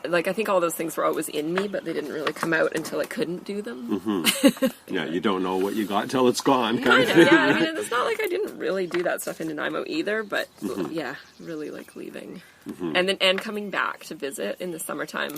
like, I think all those things were always in me, but they didn't really come out until I couldn't do them. Mm-hmm. Yeah, you don't know what you got till it's gone. Yeah, I mean, it's not like I didn't really do that stuff in Nanaimo either, but yeah, really like leaving. And coming back to visit in the summertime.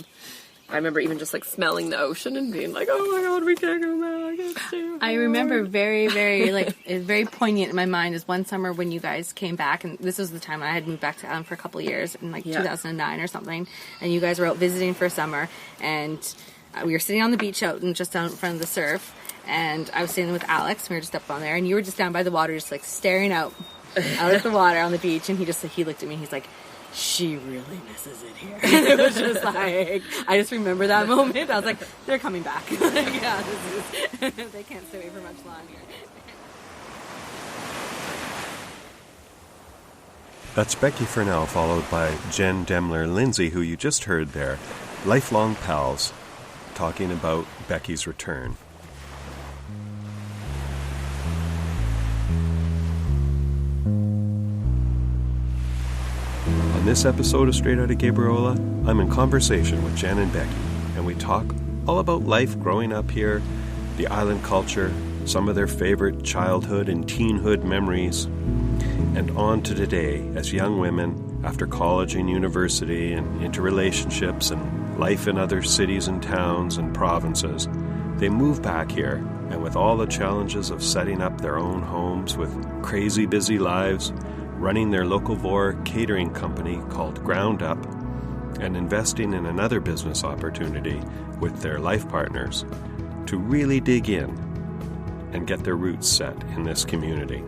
I remember even just like smelling the ocean and being like, oh my God, we can't go back. I remember very, very, like, it's very poignant in my mind is one summer when you guys came back, and this was the time I had moved back to Island for a couple of years, in like 2009 or something, and you guys were out visiting for a summer, and we were sitting on the beach out and just down in front of the surf, and I was sitting with Alex, we were just up on there, and you were just down by the water, just like staring out at the water on the beach, and he looked at me, and he's like, she really misses it here. It was just like, I just remember that moment. I was like, they're coming back. Yeah, they can't stay away for much longer. That's Becky Furnell, followed by Jen Demler-Lindsay, who you just heard there, lifelong pals, talking about Becky's return. On this episode of Straight Outta Gabriola, I'm in conversation with Jen and Becky, and we talk all about life growing up here, the island culture, some of their favorite childhood and teenhood memories, and on to today as young women after college and university and into relationships and life in other cities and towns and provinces. They move back here, and with all the challenges of setting up their own homes with crazy busy lives, running their locavore catering company called Ground Up, and investing in another business opportunity with their life partners to really dig in and get their roots set in this community.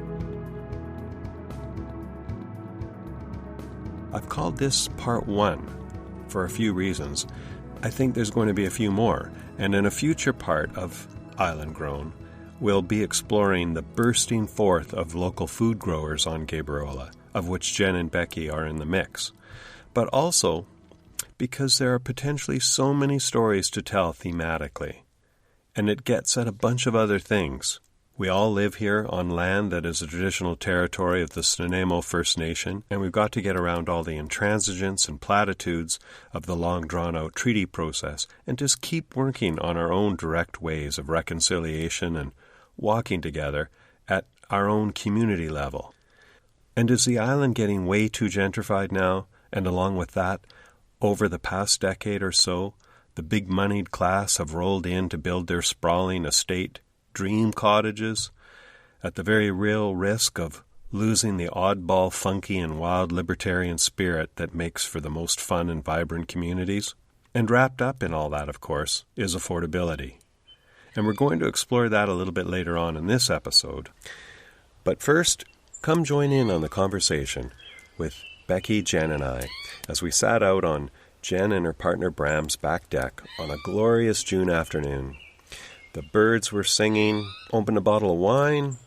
I've called this part 1 for a few reasons. I think there's going to be a few more, and in a future part of Island Grown, we'll be exploring the bursting forth of local food growers on Gabriola, of which Jen and Becky are in the mix, but also because there are potentially so many stories to tell thematically, and it gets at a bunch of other things. We all live here on land that is a traditional territory of the Nanaimo First Nation, and we've got to get around all the intransigence and platitudes of the long drawn-out treaty process and just keep working on our own direct ways of reconciliation and walking together at our own community level. And is the island getting way too gentrified now? And along with that, over the past decade or so, the big-moneyed class have rolled in to build their sprawling estate dream cottages at the very real risk of losing the oddball, funky, and wild libertarian spirit that makes for the most fun and vibrant communities. And wrapped up in all that, of course, is affordability. And we're going to explore that a little bit later on in this episode. But first, come join in on the conversation with Becky, Jen, and I as we sat out on Jen and her partner Bram's back deck on a glorious June afternoon. The birds were singing, opened a bottle of wine,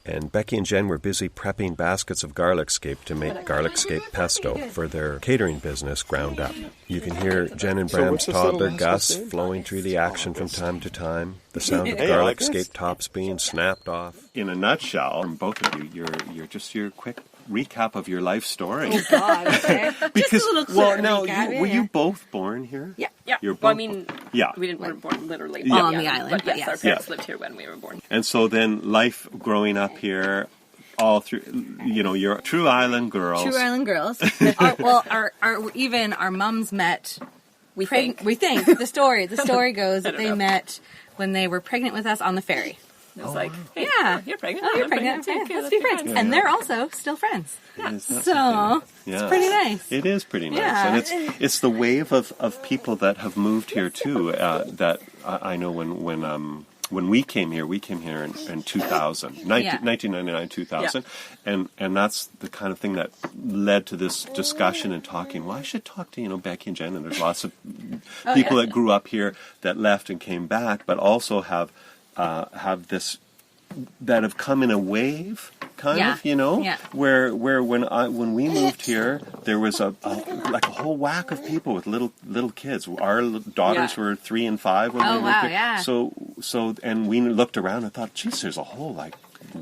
and Becky and Jen were busy prepping baskets of garlic scape to make garlic scape pesto for their catering business, Ground Up. You can hear Jen and Bram's toddler Gus flowing through the action from time to time, the sound of garlic scape tops being snapped off. In a nutshell, from both of you, you're just your quick recap of your life story. Oh, God. Okay. Because, just a little well, now, were you both born here? Yeah. You're both well, I mean, yeah. we weren't born literally on the island, but yes, our parents lived here when we were born. And so then life growing up here, all through, you're true island girls. True island girls. Our mums met. We think the story goes that they met when they were pregnant with us on the ferry. It was like, hey, yeah, you're pregnant. Oh, you're pregnant. Okay, let's be friends. And they're also still friends. Yeah. So it's pretty nice. It is pretty nice, Yeah. and it's the wave of people that have moved here too. That I know when we came here in 2000, 1999, 2000, and that's the kind of thing that led to this discussion and talking. Well, I should talk to Becky and Jen, and there's lots of people that grew up here that left and came back, but also have this that have come in a wave, kind of, where when we moved here, there was a whole whack of people with little kids. Our daughters were 3 and 5 when we moved here. So and we looked around and thought, geez, there's a whole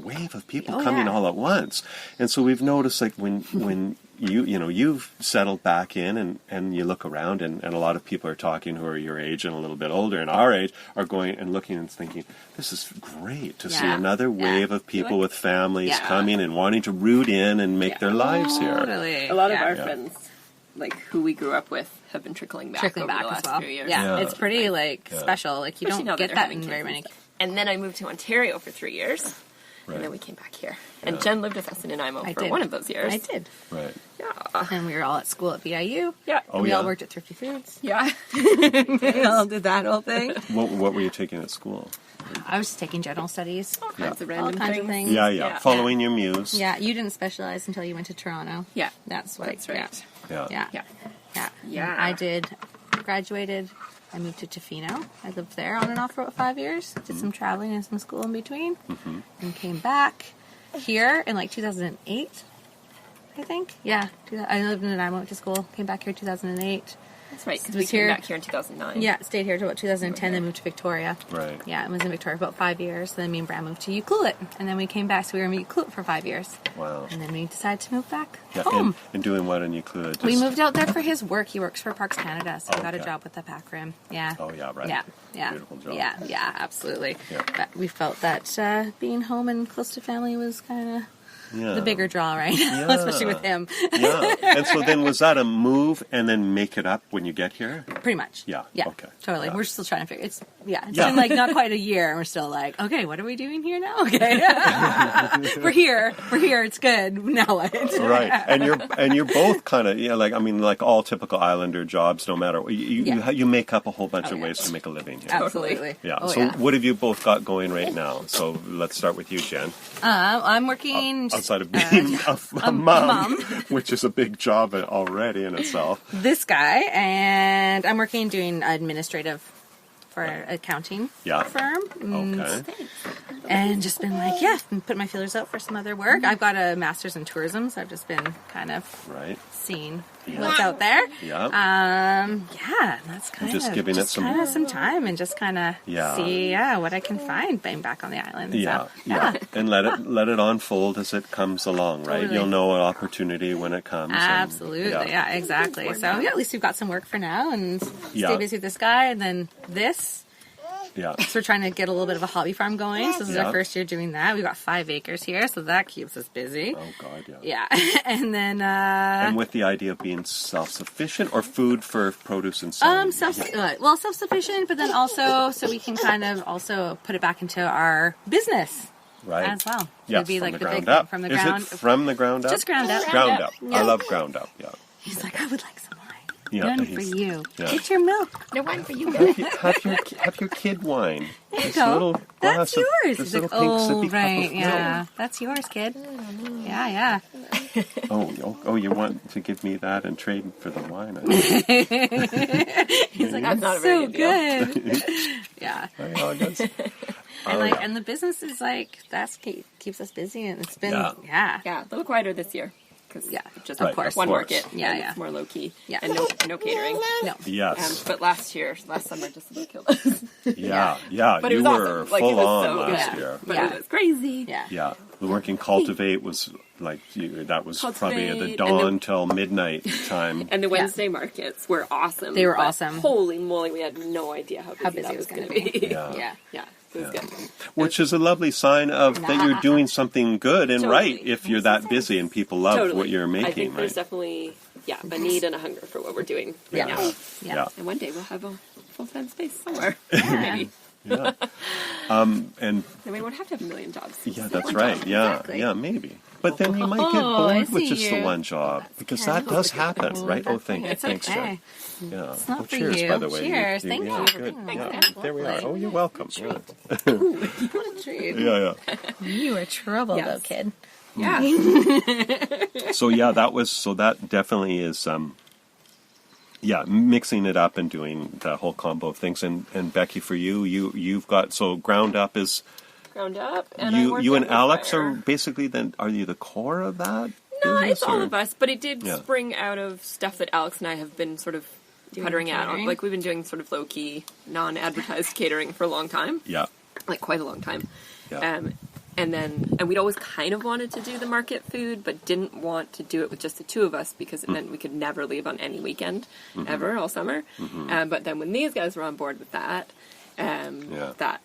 wave of people coming all at once. And so we've noticed, like, when you've settled back in and you look around and a lot of people are talking who are your age and a little bit older and our age are going and looking and thinking, this is great to see another wave of people with families coming and wanting to root in and make their lives here. A lot of our friends, like, who we grew up with, have been trickling back over the last few years. Yeah, it's pretty, like, special. Like, you don't get that in very many. And then I moved to Ontario for 3 years. Right. And then we came back here. And Jen lived with us in Nanaimo for one of those years. I did. Right. Yeah. And we were all at school at BIU. Yeah. And we all worked at Thrifty Foods. Yeah. We all did that whole thing. What were you taking at school? I was just taking general studies. All kinds of random things. Yeah. Following your muse. Yeah, you didn't specialize until you went to Toronto. Yeah. That's right. Yeah. Yeah. I did. Graduated. I moved to Tofino. I lived there on and off for about 5 years. Did some traveling and some school in between. And came back here in like 2008, I think. Yeah. I lived in Nanaimo, went to school. Came back here in 2008. That's right, because we came back here in 2009. Yeah, stayed here till about 2010, then moved to Victoria. Right. Yeah, I was in Victoria for about 5 years. Then me and Brad moved to Ucluelet. And then we came back, so we were in Ucluelet for 5 years. Wow. And then we decided to move back home. And doing what in Ucluelet? We moved out there for his work. He works for Parks Canada, so I got a job with the Pack Rim. Yeah. Oh, yeah, right. Yeah. Beautiful job. Yeah, absolutely. Yeah. But we felt that being home and close to family was kind of the bigger draw right now, especially with him. And so then was that a move and then make it up when you get here? Pretty much. Yeah. Okay. Totally. Yeah. We're still trying to figure it's been like not quite a year and we're still like, okay, what are we doing here now? Okay. We're here, it's good. Now what? Right. And you're both kind of like all typical Islander jobs, no matter what you make up a whole bunch of ways to make a living here. Absolutely. Yeah. What have you both got going right now? So let's start with you, Jen. I'm working outside of being a mom, which is a big job already in itself. This guy, and I'm working doing administrative for an accounting firm. Okay. And just been like, put my feelers out for some other work. I've got a master's in tourism, so I've just been kind of seeing what's out there. That's kind just of giving it some time and just kind of see what I can find being back on the island. And let it unfold as it comes along, right? Totally. You'll know an opportunity when it comes. Absolutely, exactly. So at least we've got some work for now and stay busy with this guy and then this. Yeah. So we're trying to get a little bit of a hobby farm going. So this is our first year doing that. We've got 5 acres here, so that keeps us busy. Oh, God, yeah. And then... and with the idea of being self-sufficient or food for produce and selling? Self-sufficient, but then also so we can kind of also put it back into our business. Right. As well. Yeah, It'd be from like the big ground up. From the Is ground. It from the ground up? Just ground up. Ground up. Yeah. I love ground up, He's like, I would like some wine. Yeah, None for you. Yeah. Get your milk. No wine for you. Have your kid wine. There you go. That's yours. This little pink sippy cup of milk. That's yours, kid. Yeah. Oh, you want to give me that and trade for the wine? He's like, that's not so good. Yeah. And the business is like keeps us busy, and it's been a little quieter this year. Just of course one market. It's more low key. Yeah. And no catering. No. Yes. But last summer just about killed us. Yeah. But you it was were awesome. Like, full on so last year. But it was crazy. Yeah. The working cultivate was like that was probably at the dawn till midnight time. And the Wednesday markets were awesome. They were awesome. Holy moly, we had no idea how busy that was going to be. Yeah. It was good. Which is a lovely sign of that you're doing something good and right if you're that busy and people love what you're making. I think there's definitely a need and a hunger for what we're doing right now. Yeah. And one day we'll have a full-time space somewhere. Maybe. Yeah. And then we won't have to have a million jobs. Yeah, that's right. Job. Yeah, exactly. Yeah, maybe. But then you might get bored with just the one job because that does happen, right? Oh, thanks, Jen. Yeah. It's not for cheers, you. by the way. Cheers. Thank you. Good. Yeah. There we are. Oh, you're welcome. What a treat. Yeah. You were trouble though, kid. Yeah. That definitely is mixing it up and doing the whole combo of things. And Becky, for you've got ground up is ground up, and you and Alex are basically are you the core of that? No, it's all of us, but it did spring out of stuff that Alex and I have been sort of puttering at. Like we've been doing sort of low key, non-advertised catering for a long time. Yeah, like quite a long time. Yeah. And we'd always kind of wanted to do the market food, but didn't want to do it with just the two of us because it meant we could never leave on any weekend ever all summer. But then when these guys were on board with that, that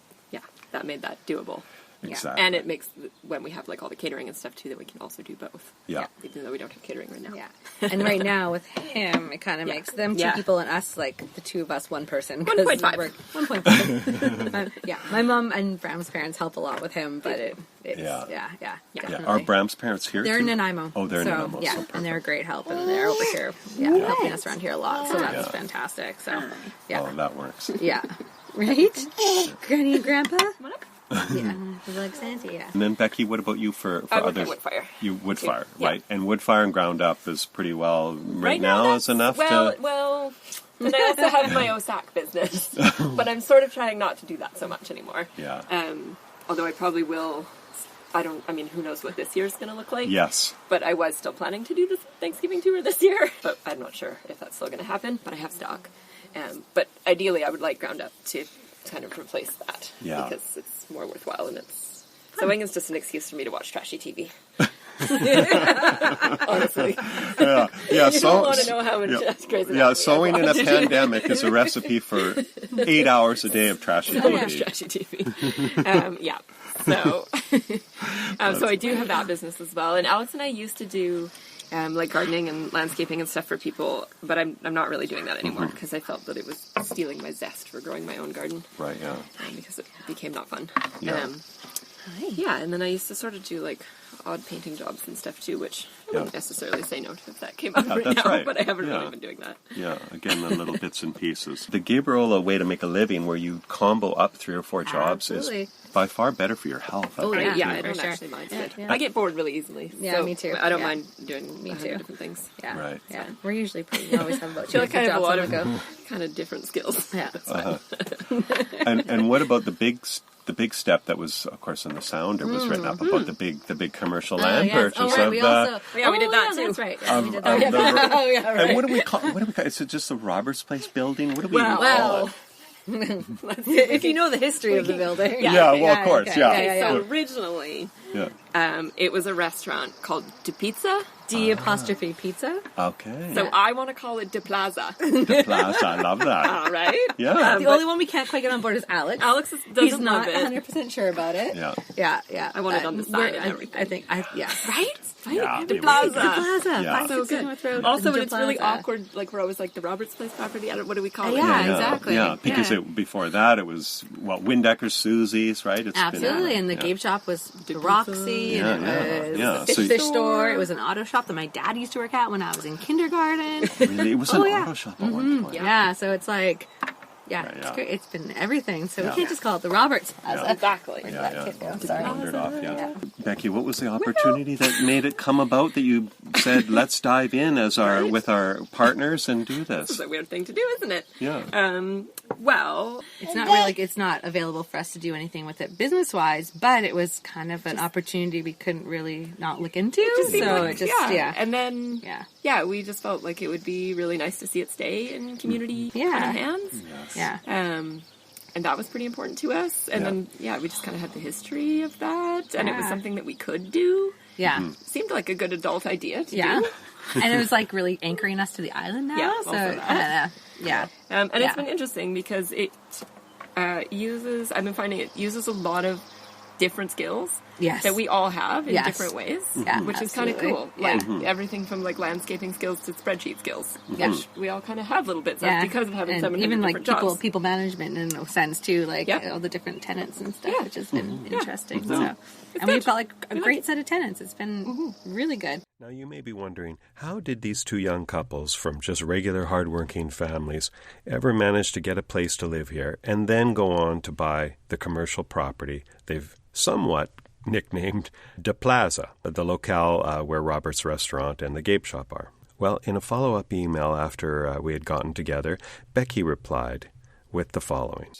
made that doable. Exactly. And it makes, when we have like all the catering and stuff too, that we can also do both. Yeah. Even though we don't have catering right now. Yeah. And right now with him, it kind of makes them two people and us, like the two of us, one person. 1.5. 1.5. Yeah. My mom and Bram's parents help a lot with him, but it's definitely. Are Bram's parents here They're too? in Nanaimo. Oh, they're in Nanaimo. Yeah, So and they're a great help, and they're over here helping us around here a lot, so that's fantastic. So, yeah. Oh, that works. Yeah. Right? Granny and Grandpa? Yeah, like Santa, yeah. And then Becky, what about you for others? Wood fire. You wood fire, Yeah. right? And wood fire and ground up is pretty well right now is enough to. Well, and I also have my OSAC business, but I'm sort of trying not to do that so much anymore. Yeah. Although I probably will. Who knows what this year's going to look like? Yes. But I was still planning to do the Thanksgiving tour this year, but I'm not sure if that's still going to happen. But I have stock. But ideally, I would like ground up to kind of replace that because it's more worthwhile and it's sewing is just an excuse for me to watch trashy TV. Honestly, you don't want to know how much crazy. Yeah, sewing in a pandemic is a recipe for 8 hours a day of trashy TV. Trashy TV. So I do have that business as well, and Alex and I used to do. Like gardening and landscaping and stuff for people, but I'm not really doing that anymore because I felt that it was stealing my zest for growing my own garden. Right, yeah. Because it became not fun. Yeah. And then I used to sort of do like odd painting jobs and stuff too, which I wouldn't necessarily say no to if that came up right now, right. but I haven't really been doing that. Yeah, again, the little bits and pieces. The Gabriola way to make a living where you combo up 3 or 4 jobs is by far better for your health. Oh, I for don't sure. actually mind it. I get bored really easily. Yeah, so me too. I don't Yeah. mind doing Me 100 too. different things. Yeah. Right. Yeah. We're usually we always have about 2 I kind of have a jobs lot on of the go. kind of different skills. Yeah. And what about the big step that was, of course, in the Sounder was written up about the big commercial land purchase Oh, right. of We also, we did that too. That's right. Yeah, we did of that. the- And what do we call? Is it just the Roberts Place building? What do we call it? If you know the history of the building. Yeah, well, of course, okay. yeah. So originally, it was a restaurant called De Pizza. D' pizza. Okay. So I want to call it De Plaza. The Plaza, I love that. All right. Yeah. The only one we can't quite get on board is Alex. Alex doesn't He's love not it. 100% sure about it. Yeah. Yeah. I want it on the sign and everything. I think, Right? Yeah, De we Plaza. would. Plaza. Yeah. So good. Also, it's really awkward. Like we're always like the Roberts Place property. What do we call it? Yeah, exactly. Yeah, because before that it was Windecker's, Susie's, right? It's Absolutely, and the Gabe shop was the Roxy, and it was the fish store. It was an auto shop that my dad used to work at when I was in kindergarten. Really? It was an auto shop at one point. Yeah, so it's like, it's great. It's been everything. So we can't just call it the Roberts Plaza. Exactly. Sorry. Wandered off, Becky, what was the opportunity that made it come about that you said, let's dive in with our partners and do this? It's a weird thing to do, isn't it? Yeah. Well, It's not really it's not available for us to do anything with it business wise, but it was kind of an opportunity we couldn't really not look into. And then we just felt like it would be really nice to see it stay in community kind of hands. Yes. Yeah. And that was pretty important to us. And then we just kind of had the history of that, and it was something that we could do. Yeah. Seemed like a good adult idea to do. And it was like really anchoring us to the island now. Yeah, so also that. And it's been interesting because it I've been finding it uses a lot of different skills that we all have in different ways, which is kind of cool. Like everything from like landscaping skills to spreadsheet skills, which we all kind of have little bits of because of having 700 even like different jobs. people management in a sense too, like all the different tenants and stuff, which has been interesting. So, and we've got like a great set of tenants. It's been really good. Now, you may be wondering, how did these two young couples from just regular hardworking families ever manage to get a place to live here and then go on to buy the commercial property they've somewhat nicknamed De Plaza, the locale where Robert's Restaurant and the Gabe Shop are? Well, in a follow-up email after we had gotten together, Becky replied with the following.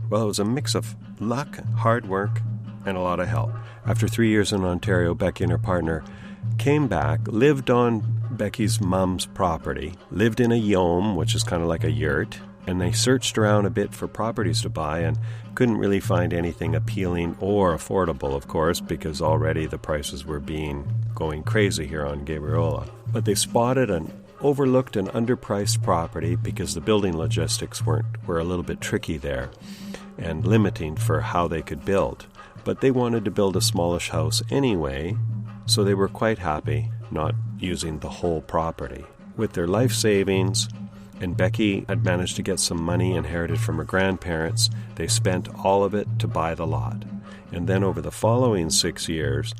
Well, it was a mix of luck, hard work, and a lot of help. After 3 years in Ontario, Becky and her partner came back, lived on Becky's mom's property, lived in a yome, which is kind of like a yurt, and they searched around a bit for properties to buy and couldn't really find anything appealing or affordable, of course, because already the prices were going crazy here on Gabriola. But they spotted an overlooked and underpriced property because the building logistics were a little bit tricky there and limiting for how they could build. But they wanted to build a smallish house anyway, so they were quite happy not using the whole property. With their life savings, and Becky had managed to get some money inherited from her grandparents, they spent all of it to buy the lot. And then over the following 6 years,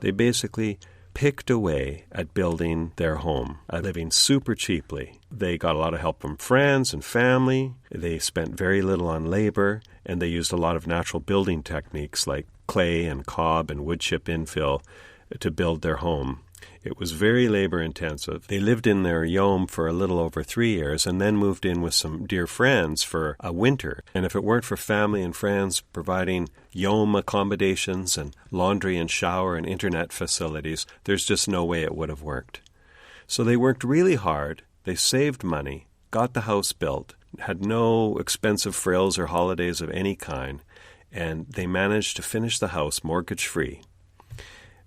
they basically picked away at building their home, living super cheaply. They got a lot of help from friends and family. They spent very little on labor, and they used a lot of natural building techniques like clay and cob and wood chip infill to build their home. It was very labor-intensive. They lived in their yome for a little over 3 years and then moved in with some dear friends for a winter. And if it weren't for family and friends providing yome accommodations and laundry and shower and internet facilities, there's just no way it would have worked. So they worked really hard. They saved money, got the house built, had no expensive frills or holidays of any kind, and they managed to finish the house mortgage-free.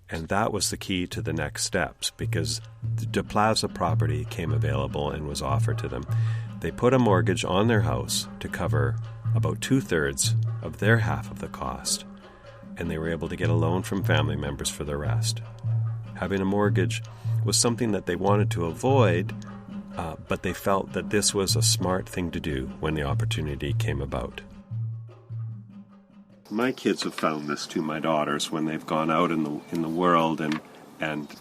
And that was the key to the next steps, because the Plaza property came available and was offered to them. They put a mortgage on their house to cover about 2/3 of their half of the cost, and they were able to get a loan from family members for the rest. Having a mortgage was something that they wanted to avoid, but they felt that this was a smart thing to do when the opportunity came about. My kids have found this too, my daughters, when they've gone out in the world and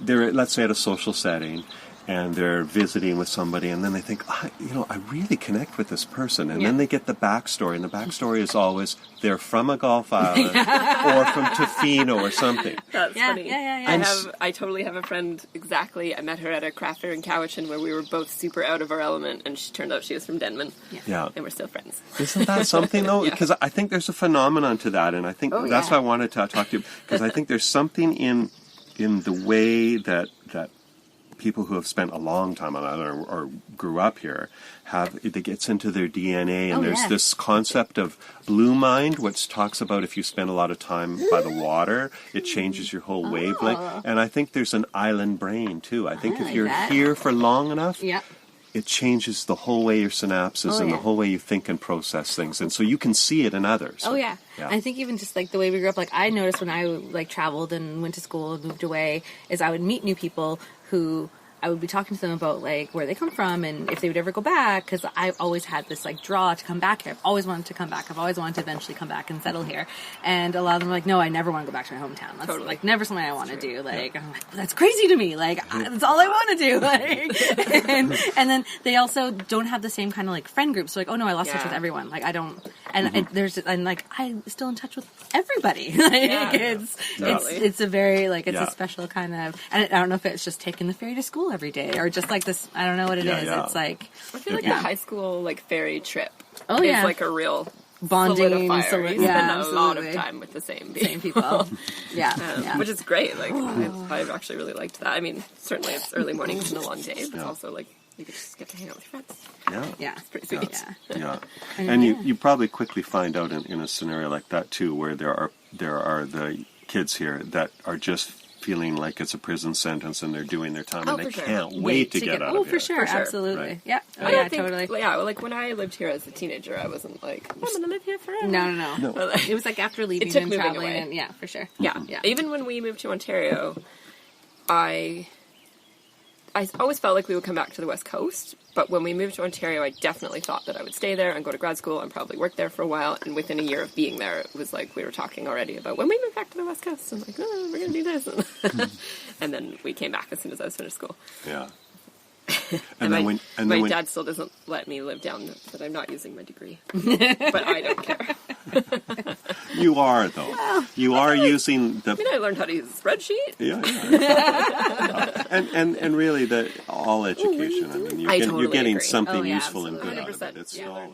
they're, let's say, at a social setting, and they're visiting with somebody, and then they think, I really connect with this person. And then they get the backstory, and the backstory is always they're from a Gulf island or from Tofino or something. That's funny. Yeah. I totally have a friend, exactly. I met her at a craft fair in Cowichan where we were both super out of our element, and she turned out she was from Denman. Yeah. And we're still friends. Isn't that something, though? Because I think there's a phenomenon to that, and I think that's why I wanted to talk to you, because I think there's something in the way that people who have spent a long time on it or grew up here it gets into their DNA, and there's this concept of blue mind, which talks about if you spend a lot of time by the water, it changes your whole wavelength. And I think there's an island brain too. I think if you're here for long enough, it changes the whole way your synapses and the whole way you think and process things, and so you can see it in others. I think even just like the way we grew up, like I noticed when I traveled and went to school and moved away, is I would meet new people who I would be talking to them about like where they come from and if they would ever go back, because I always had this like draw to come back here. I've always wanted to come back. I've always wanted to eventually come back and settle here. And a lot of them are like, no, I never want to go back to my hometown. That's like never something I want to do. Like I'm like, well, that's crazy to me. Like that's all I want to do. Like, and then they also don't have the same kind of like friend groups. So like, oh no, I lost touch with everyone. Like I don't. And and like I'm still in touch with everybody. Like it's a very like it's a special kind of. And I don't know if it's just taking the ferry to school every day or just like this. I don't know what it is. It's like I feel like the high school like ferry trip is like a real bonding. You spend a lot of time with the same people. Which is great. Like I've actually really liked that. I mean, certainly it's early mornings and a long day, but it's also like you could just get to hang out with your friends. It's pretty sweet. And you probably quickly find out in a scenario like that too, where there are the kids here that are just feeling like it's a prison sentence and they're doing their time and they can't wait to get out of here. For sure. Absolutely. Right? Yeah. I think, totally. Yeah, like when I lived here as a teenager, I wasn't like, I'm going to live here forever. No. It was like after leaving and traveling. And, for sure. Yeah. Even when we moved to Ontario, I always felt like we would come back to the West Coast, but when we moved to Ontario, I definitely thought that I would stay there and go to grad school and probably work there for a while, and within a year of being there, it was like we were talking already about when we move back to the West Coast, and like, we're going to do this. And then we came back as soon as I was finished school. Yeah. And my dad still doesn't let me live down that I'm not using my degree. But I don't care. You are, though. Well, you are using the... I mean, I learned how to use a spreadsheet. Yeah. And really, all education. I mean, you're getting something useful and good out of it. It's knowledge.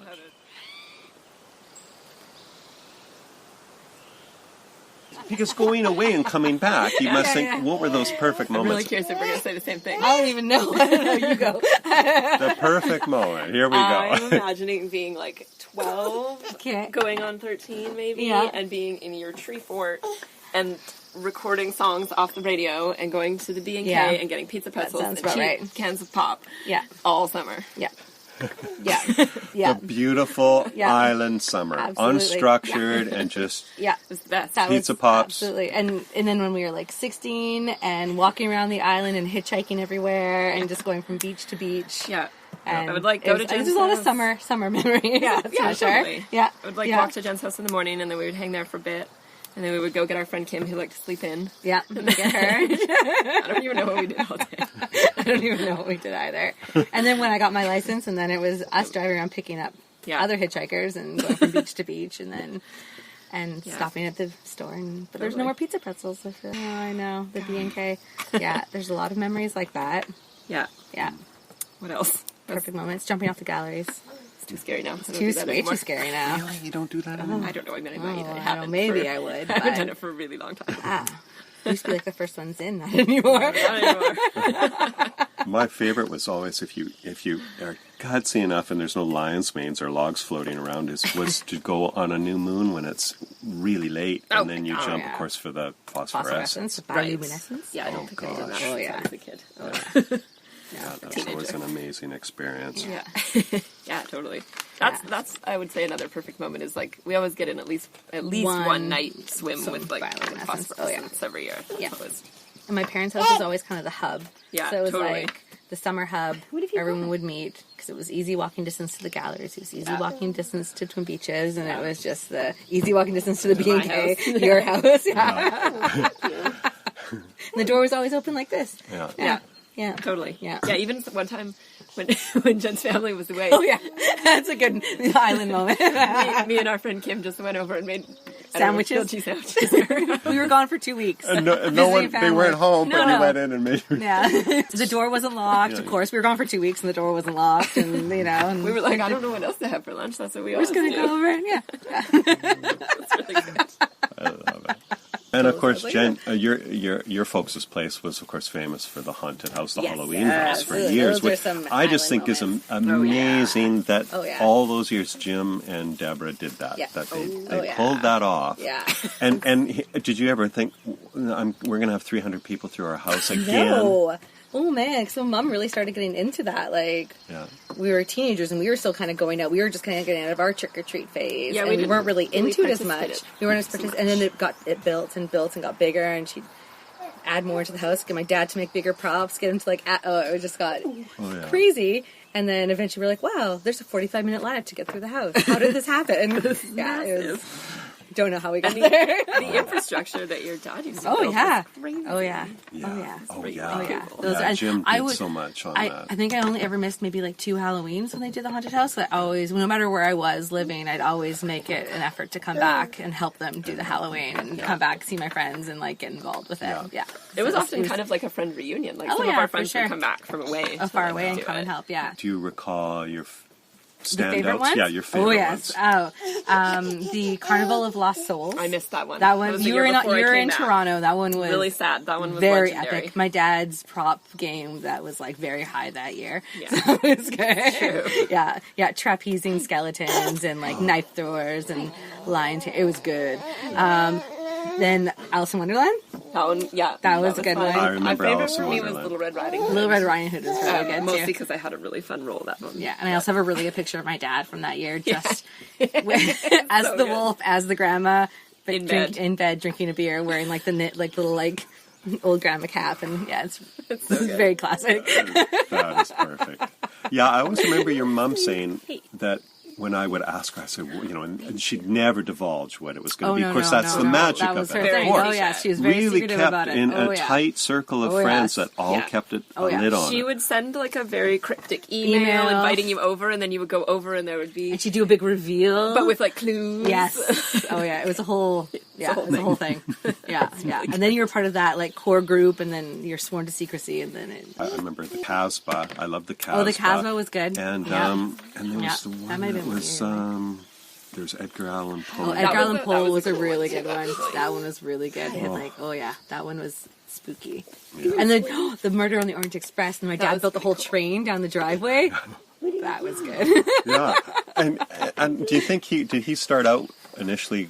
Because going away and coming back, you must think, what were those perfect I'm really moments? curious if we're going to say the same thing. I don't even know. I don't know. You go. The perfect moment. Here we go. I'm imagining being like 12, Okay. going on 13 maybe, Yeah. and being in your tree fort and recording songs off the radio and going to the B&K Yeah. and getting pizza pretzels sounds and about cheap right. cans of pop Yeah. all summer. Yeah. Yeah. Yeah. The beautiful Yeah. island summer. Absolutely. Unstructured and just Yeah. It was the best. That Pizza was pops. Absolutely. And then when we were like 16 and walking around the island and hitchhiking everywhere and just going from beach to beach. Yeah. And I would like go to Jen's Jen's a lot of house. summer memories. Yeah, that's yeah, for sure. totally. Yeah. I would like yeah. walk to Jen's house in the morning and then we would hang there for a bit. And then we would go get our friend Kim who liked to sleep in. Yeah. Get her. I don't even know what we did all day. I don't even know what we did either. And then when I got my license, and then it was us driving around picking up other hitchhikers and going from beach to beach, and then stopping at the store. But there's no more pizza pretzels. Oh, I know, the B&K. Yeah, there's a lot of memories like that. Yeah. Yeah, What else? perfect moments. Jumping off the galleries. It's too scary now. Way too scary now. Really? You don't do that anymore? I don't know. I mean, I might. Oh, It I happened. know, maybe I would. I haven't but- done it for a really long time. We used to be like the first ones in, not anymore. Not anymore. My favorite was always if you are gutsy enough and there's no lion's manes or logs floating around was to go on a new moon when it's really late and then you jump, of course, for the phosphorescence. Bioluminescence. Yeah, I don't think I did that Oh, since yeah. I was a kid. Yeah, that was always an amazing experience. Yeah. Yeah, totally. That's I would say another perfect moment is like we always get in at least one night swim with like bioluminescence. phosphorescence every year. That's Yeah. always- And my parents' house was always kind of the hub. Yeah, so it was totally. like the summer hub. Everyone would meet because it was easy walking distance to the galleries. It was easy walking distance to Twin Beaches, and it was just the easy walking distance to the B&K, house. your house. Yeah. And the door was always open like this. Yeah. Yeah. Totally. Yeah. Yeah, even one time when Jen's family was away, Oh yeah, that's a good island moment. me and our friend Kim just went over and made Sandwiches? grilled cheese sandwiches. We were gone for 2 weeks. And no one, they weren't home, but you went in and made. Yeah, the door wasn't locked. Of course, we were gone for 2 weeks, and the door wasn't locked. And and We were like, I don't know what else to have for lunch. That's what we we're just gonna go over. And, yeah, That's really good. I love it. And of course, Jen, your folks' place was, of course, famous for the haunted house, the Halloween house for years, Those were which some I just island think moments. is amazing that Oh, yeah. all those years Jim and Deborah did that. Yeah. That they Oh, yeah. pulled that off. yeah. And did you ever think we're going to have 300 people through our house again? No. Oh man, so Mom really started getting into that. Like, Yeah. we were teenagers and we were still kind of going out. We were just kind of getting out of our trick or treat phase. Yeah, and we we didn't weren't really really into it as much. participate. We weren't as participant. And then it built and built and got bigger, and she'd add more to the house. Get my dad to make bigger props. Get him to it just got yeah. crazy. And then eventually we're like, wow, there's a 45-minute line to get through the house. How did this happen? Yeah, it was. Don't know how we got there. The infrastructure that your dad used to Oh build yeah. was crazy. Oh yeah. Yeah. Oh yeah. Oh, pretty yeah. cool. Yeah. Those Yeah, and Jim I did would- so much on I that. think I only ever missed maybe like 2 Halloweens when they did the haunted house. I always, no matter where I was living, I'd always make it an effort to come back and help them do the Halloween and come back, see my friends, and like get involved with it. Yeah. Yeah. It was So often kind of like a friend reunion. Like some of yeah, our for friends sure. would come back from away. to, far like, away and do come it. and help. Yeah. Do you recall your The favorite standouts? ones? Yeah, your favorite Oh yes. ones. The Carnival of Lost Souls. I missed that one. That It one. was the You year were before I you were came in back. Toronto. That one was Really sad. That one was very legendary. epic. My dad's prop game that was like very high that year. Yeah. So it was good. True. Yeah, trapezing skeletons and like knife throwers and lion. It was good. Then Alice in Wonderland. That one, yeah. That was a good fun. one. I remember My favorite Alice in for me was Wonderland. Little Red Riding Hood. Little Red Riding Hood was really good Mostly too. because I had a really fun role that one. Yeah, and I also have a really good picture of my dad from that year, just as So the good. wolf, as the grandma, but In bed. drinking a beer, wearing like the knit, like little like old grandma cap, and yeah, it's so good. very classic. That is perfect. Yeah, I always remember your mom saying that when I would ask her, I said, well, and she'd never divulge what it was going to be. Of course, that's the magic that of was it. her Of thing. course. Oh yeah, she was very really secretive kept about it. in Oh, a yeah. tight circle of Oh, friends yes. that all Yeah. kept it Oh, a yeah. lid on She it. would send like a very cryptic email Email. inviting you over, and then you would go over, and there would be, And she'd do a big reveal, but with like clues. yes. Oh yeah, it was a whole it was a whole thing. Yeah. And then you were part of that like core group, and then you're sworn to secrecy, and then it. I remember the Casbah. I loved the Casbah. Oh, the Casbah was good. And Yeah. and there was Yeah, the that one might have that been was what There's Edgar Allan Poe. Oh, Edgar Allan that Poe was was a a cool really one, good one. actually. That one was really good. And that one was spooky. Yeah. And then the Murder on the Orient Express, and my dad was built the whole train down the driveway. That was good. Yeah. And do you think did he start out initially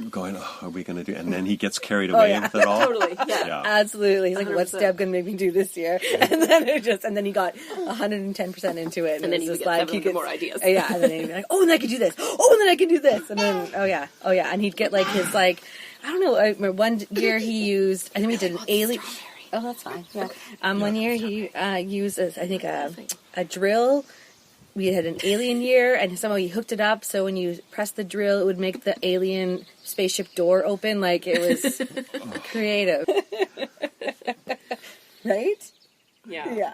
going, oh, are we going to do, and then he gets carried away with it all? Totally, yeah. Absolutely. He's like, 100%. what's Deb going to make me do this year? And then he got 110% into it. And then he would get 700 more ideas. Yeah, and then he'd be like, oh, and I could do this. Oh, and then I can do this. And then, oh yeah. And he'd get like his like, I don't know, I remember one year he used, I think he did an alien. Oh, that's fine. Yeah. One year he used, I think, a drill. We had an alien year, and somehow he hooked it up, so when you press the drill, it would make the alien spaceship door open. Like, it was creative. Right? Yeah. Yeah.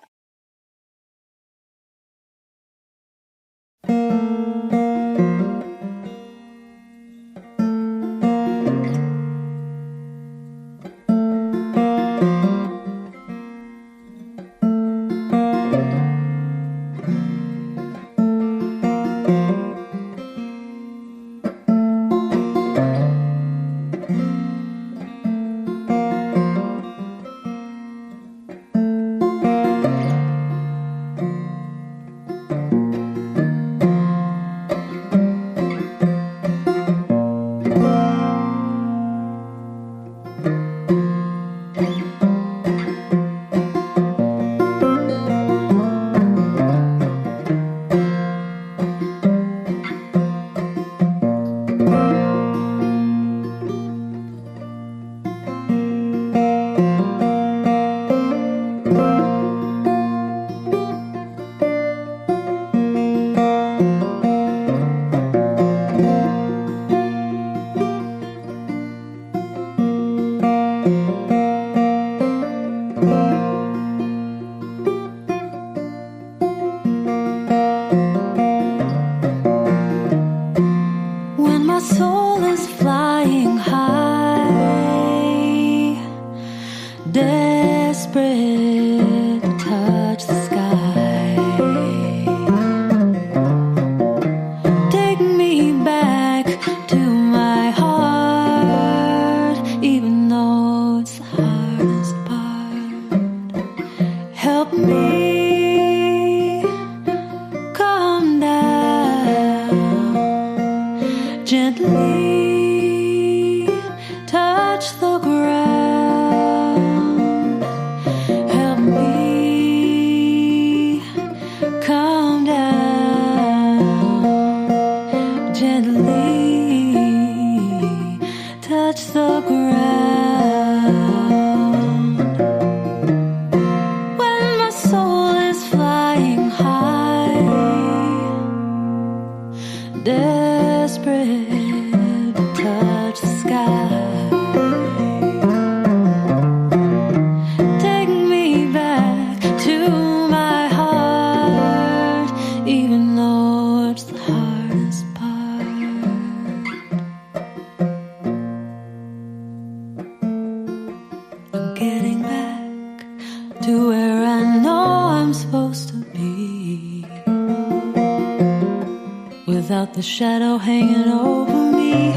Without the shadow hanging over me,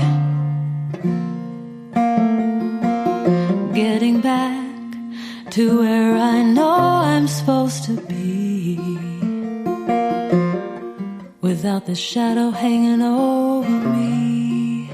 getting back to where I know I'm supposed to be, without the shadow hanging over me.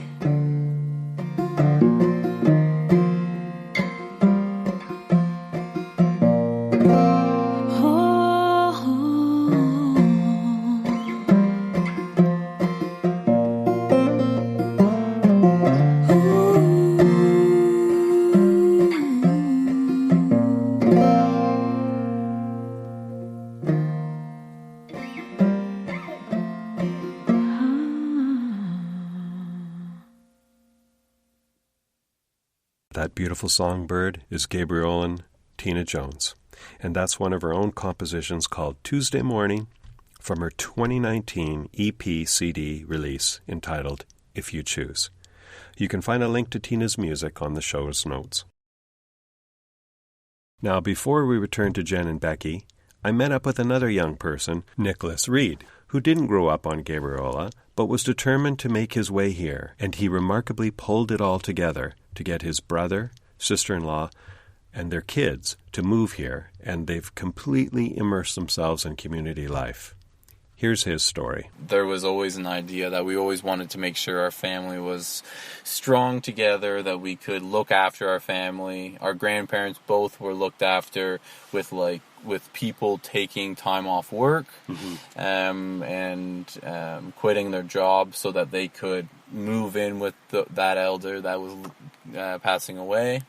That beautiful songbird is Gabriola Tina Jones, and that's one of her own compositions called Tuesday Morning from her 2019 EP CD release entitled If You Choose. You can find a link to Tina's music on the show's notes. Now, before we return to Jen and Becky, I met up with another young person, Nicholas Reed, who didn't grow up on Gabriola, but was determined to make his way here, and he remarkably pulled it all together to get his brother, sister-in-law, and their kids to move here, and they've completely immersed themselves in community life. Here's his story. There was always an idea that we always wanted to make sure our family was strong together, that we could look after our family. Our grandparents both were looked after with people taking time off work and quitting their job so that they could move in with that elder that was passing away.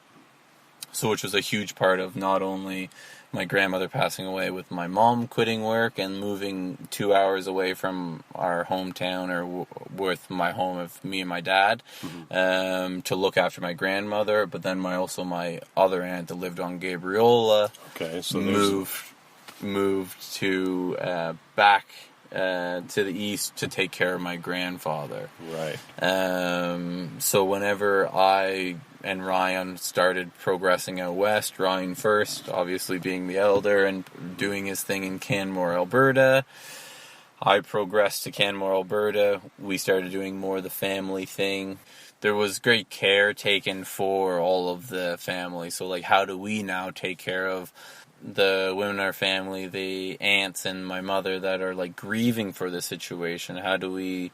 So which was a huge part of not only my grandmother passing away, with my mom quitting work and moving 2 hours away from our hometown or with my home of me and my dad to look after my grandmother. But then my other aunt that lived on Gabriola moved to back to the east to take care of my grandfather. Right. So whenever I and Ryan started progressing out west, Ryan first, obviously being the elder and doing his thing in Canmore, Alberta. I progressed to Canmore, Alberta. We started doing more of the family thing. There was great care taken for all of the family. So, like, how do we now take care of the women in our family, the aunts and my mother that are, like, grieving for the situation? How do we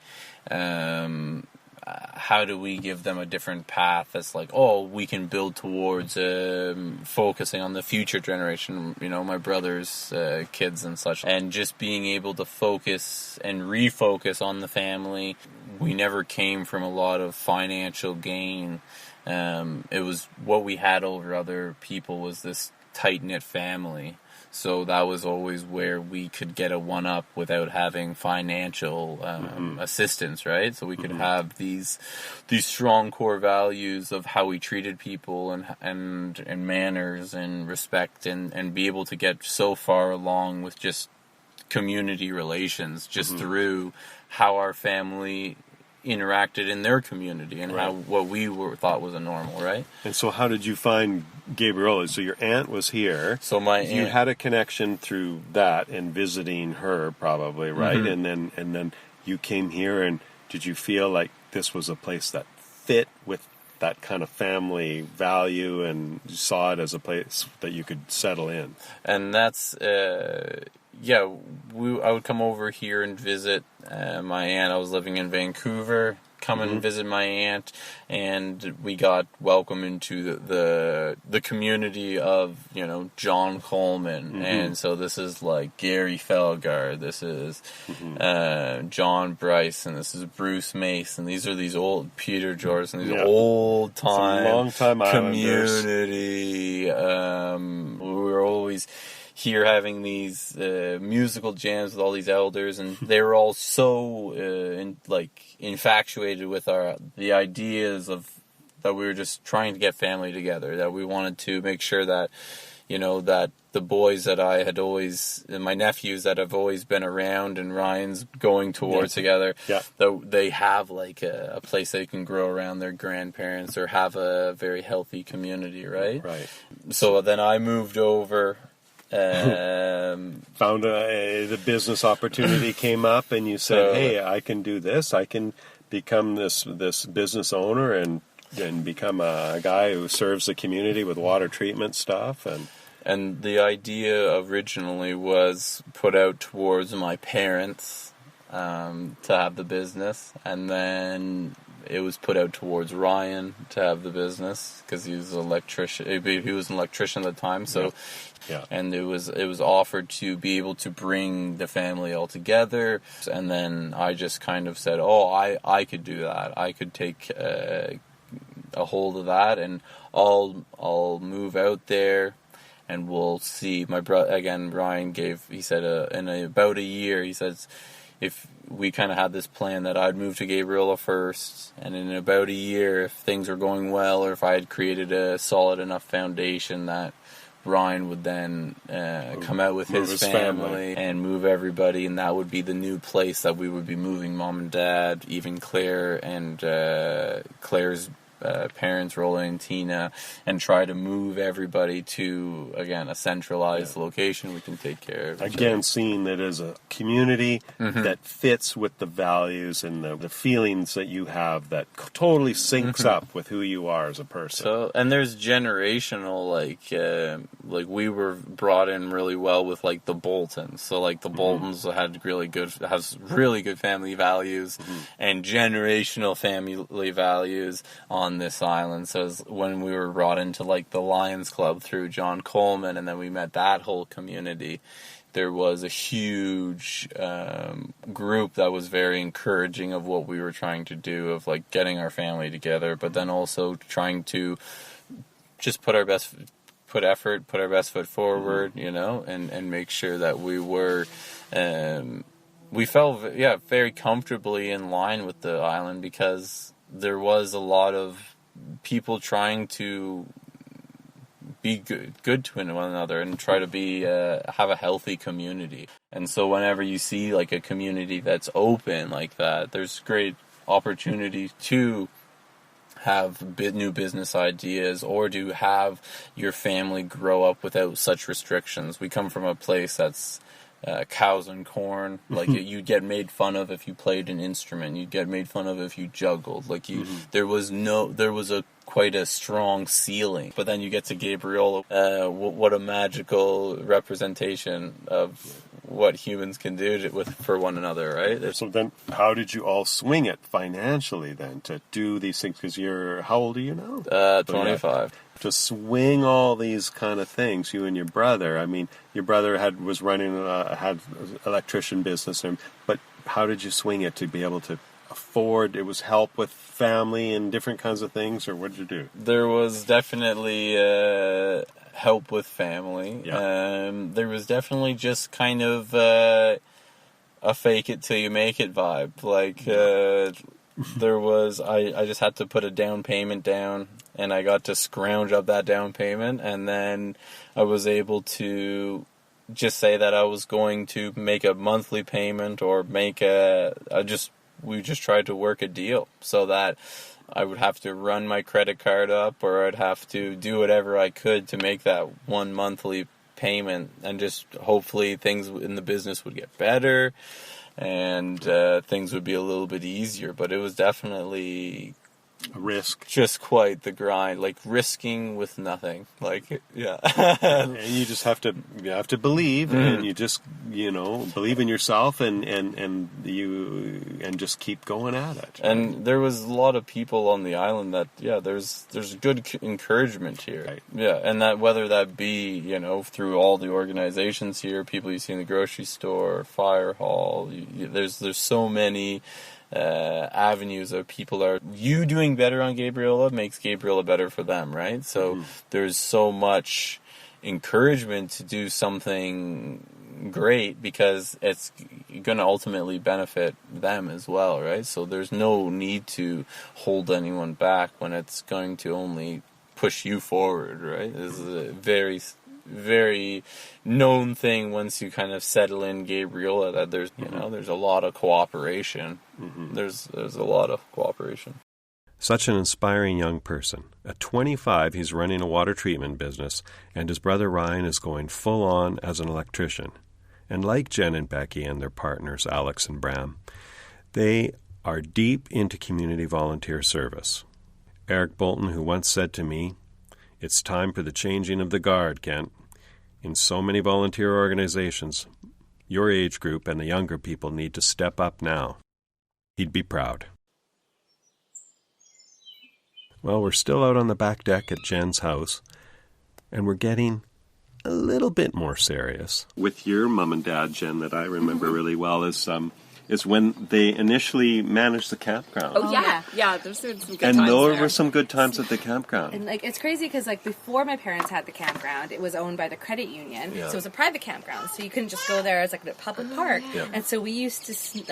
give them a different path that's like, we can build towards focusing on the future generation, my brother's kids and such, and just being able to focus and refocus on the family. We never came from a lot of financial gain. It was what we had over other people was this tight-knit family. So that was always where we could get a one-up without having financial assistance, right? So we could have these strong core values of how we treated people and manners and respect and be able to get so far along with just community relations just through how our family interacted in their community and how what we thought was a normal, right? And so how did you find Gabriola? So your aunt was here. So you had a connection through that and visiting her probably, right? And then you came here, and did you feel like this was a place that fit with that kind of family value and you saw it as a place that you could settle in? And that's I would come over here and visit my aunt. I was living in Vancouver. Come and visit my aunt, and we got welcomed into the community of John Coleman, and so this is like Gary Felgar, this is John Bryson, this is Bruce Mason. These are these old Peter George, and these old time, long-time community. We were always here having these musical jams with all these elders, and they were all so infatuated with the ideas of that we were just trying to get family together, that we wanted to make sure that that the boys that I had always, and my nephews that have always been around and Ryan's going towards together, that they have like a place they can grow around their grandparents or have a very healthy community, right? So then I moved over. Found the business opportunity came up, and you said, "Hey, I can do this. I can become this business owner and become a guy who serves the community with water treatment stuff." And the idea originally was put out towards my parents to have the business, and then it was put out towards Ryan to have the business because he was an electrician. He was an electrician at the time, so. Yeah. And it was offered to be able to bring the family all together, and then I just kind of said, I could do that. I could take a hold of that, and I'll move out there, and we'll see. My brother again, Ryan he said in about a year, he says, if we kind of had this plan that I'd move to Gabriola first, and in about a year, if things were going well, or if I had created a solid enough foundation, that Ryan would then come out with his family and move everybody, and that would be the new place that we would be moving mom and dad, even Claire and Claire's parents, Roland and Tina, and try to move everybody to, again, a centralized location we can take care of. Again, seeing it as a community that fits with the values and the feelings that you have that totally syncs up with who you are as a person. So, and there's generational, like we were brought in really well with like the Boltons. So like the Boltons has really good family values and generational family values on this island. So when we were brought into like the Lions Club through John Coleman, and then we met that whole community, there was a huge group that was very encouraging of what we were trying to do, of like getting our family together, but then also trying to just put our best foot forward, you know, and make sure that we were, we felt, very comfortably in line with the island, because there was a lot of people trying to be good to one another and try to be have a healthy community. And so whenever you see like a community that's open like that, there's great opportunity to have new business ideas, or to have your family grow up without such restrictions. We come from a place that's cows and corn. Like you'd get made fun of if you played an instrument. You'd get made fun of if you juggled. Like there was quite a strong ceiling. But then you get to Gabriola. What a magical representation of what humans can do for one another, right? So then, how did you all swing it financially then to do these things? Because how old are you now? 25. To swing all these kind of things, you and your brother. I mean, your brother had an electrician business, but how did you swing it to be able to afford? It was help with family and different kinds of things, or what did you do? There was definitely help with family. Yeah. There was definitely just kind of a fake it till you make it vibe. Like there was, I just had to put a down payment down, and I got to scrounge up that down payment, and then I was able to just say that I was going to make a monthly payment, or we just tried to work a deal so that I would have to run my credit card up, or I'd have to do whatever I could to make that one monthly payment, and just hopefully things in the business would get better and things would be a little bit easier. But it was definitely a risk, just quite the grind, like risking with nothing. Like, yeah. And you just have to believe, and you just believe in yourself, and just keep going at it. Right? And there was a lot of people on the island that there's good encouragement here. Right. Yeah, and that whether that be through all the organizations here, people you see in the grocery store, fire hall. There's so many avenues of people you doing better on Gabriola makes Gabriola better for them, right? So there's so much encouragement to do something great, because it's going to ultimately benefit them as well, right? So there's no need to hold anyone back when it's going to only push you forward, right? This is a very, very known thing once you kind of settle in Gabriola, that there's there's a lot of cooperation. There's a lot of cooperation. Such an inspiring young person. At 25, he's running a water treatment business, and his brother Ryan is going full on as an electrician. And like Jen and Becky and their partners Alex and Bram, they are deep into community volunteer service. Eric Bolton, who once said to me, "It's time for the changing of the guard, Kent. In so many volunteer organizations, your age group and the younger people need to step up now." He'd be proud. Well, we're still out on the back deck at Jen's house, and we're getting a little bit more serious. With your mom and dad, Jen, that I remember really well is when they initially managed the campground. Oh, yeah. There's been some good times. And there were some good times at the campground. And it's crazy because before my parents had the campground, it was owned by the credit union, so it was a private campground. So you couldn't just go there as a public park. Yeah. And so we used to sneak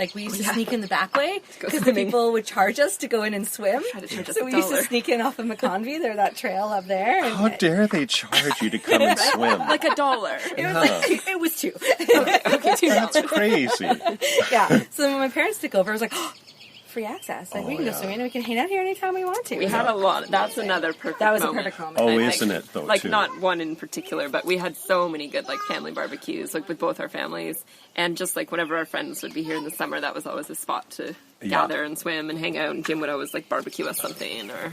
in the back way because the people would charge us to go in and swim. So we used to sneak in off of McConvie. There's that trail up there. How dare they charge you to come and swim? Like $1. It was $2. Okay, $2. That's crazy. Yeah. So when my parents took over, I was like, free access. Like we can go swimming and we can hang out here anytime we want to. We had a lot. That's another perfect That was moment. a perfect moment. Oh, I think. isn't it, though, Like, too? not one in particular, but we had so many good, like, family barbecues, like, with both our families. And just, like, whenever our friends would be here in the summer, that was always a spot to gather and swim and hang out. And Jim would always, like, barbecue us something. Or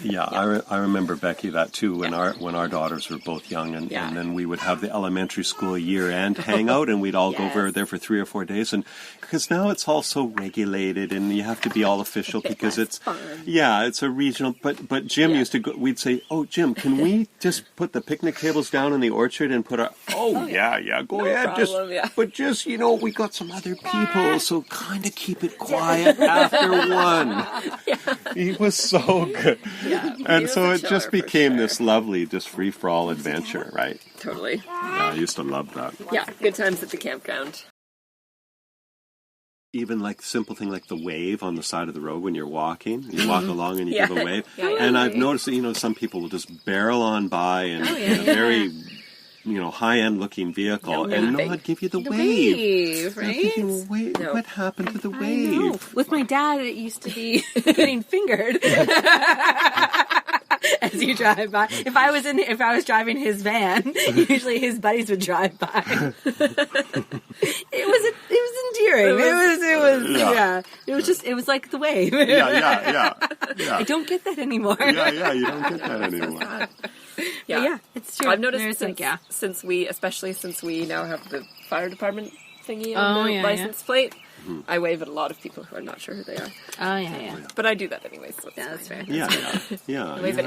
I remember, Becky, that too, when our daughters were both young, and then we would have the elementary school year-end hangout, and we'd all go over there for 3 or 4 days, and because now it's all so regulated, and you have to be all official because it's fun. It's a regional. But Jim used to go. We'd say, "Oh, Jim, can we just put the picnic tables down in the orchard and put our?" Go ahead, problem, but just we got some other people, so kind of keep it quiet after one. He was so good. And so it just became this lovely, just free-for-all adventure, right? Totally. Yeah, I used to love that. Yeah, good times at the campground. Even like simple thing like the wave on the side of the road when you're walking. You walk along and you give a wave. And I've noticed that, some people will just barrel on by in a very... high-end looking vehicle and not give you the wave. Right? Thinking, wait, what happened to the wave? With my dad, it used to be getting fingered as you drive by. If I was driving his van, usually his buddies would drive by. It was endearing. It was like the wave. Yeah. I don't get that anymore. Yeah, you don't get that anymore. Yeah, it's true. I've noticed since we now have the fire department thingy on the license plate, I wave at a lot of people who are not sure who they are. Oh, yeah. But I do that anyway, so That's fair. Yeah. I wave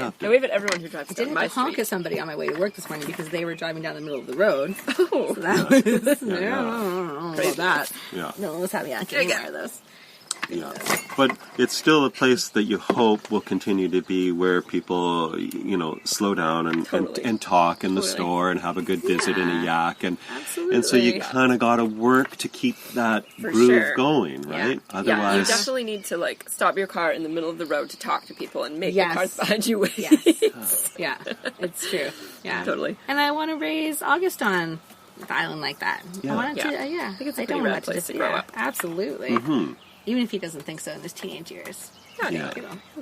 at everyone who drives I down didn't my have to honk street. at somebody on my way to work this morning because they were driving down the middle of the road. Oh. So that was... I don't know about that. Yeah. No one was having anywhere of those. Yeah. But it's still a place that you hope will continue to be where people, slow down and talk in the store and have a good visit in a yak. And so you kind of got to work to keep that groove going, right? Otherwise... you definitely need to, stop your car in the middle of the road to talk to people and make the cars behind you wait. Yes. Yeah, it's true. Yeah. Totally. And I want to raise August on the island like that. Yeah. I want it to, I think it's a I pretty don't want rad that place to to grow up. Absolutely. Mm-hmm. Even if he doesn't think so in his teenage years. Yeah.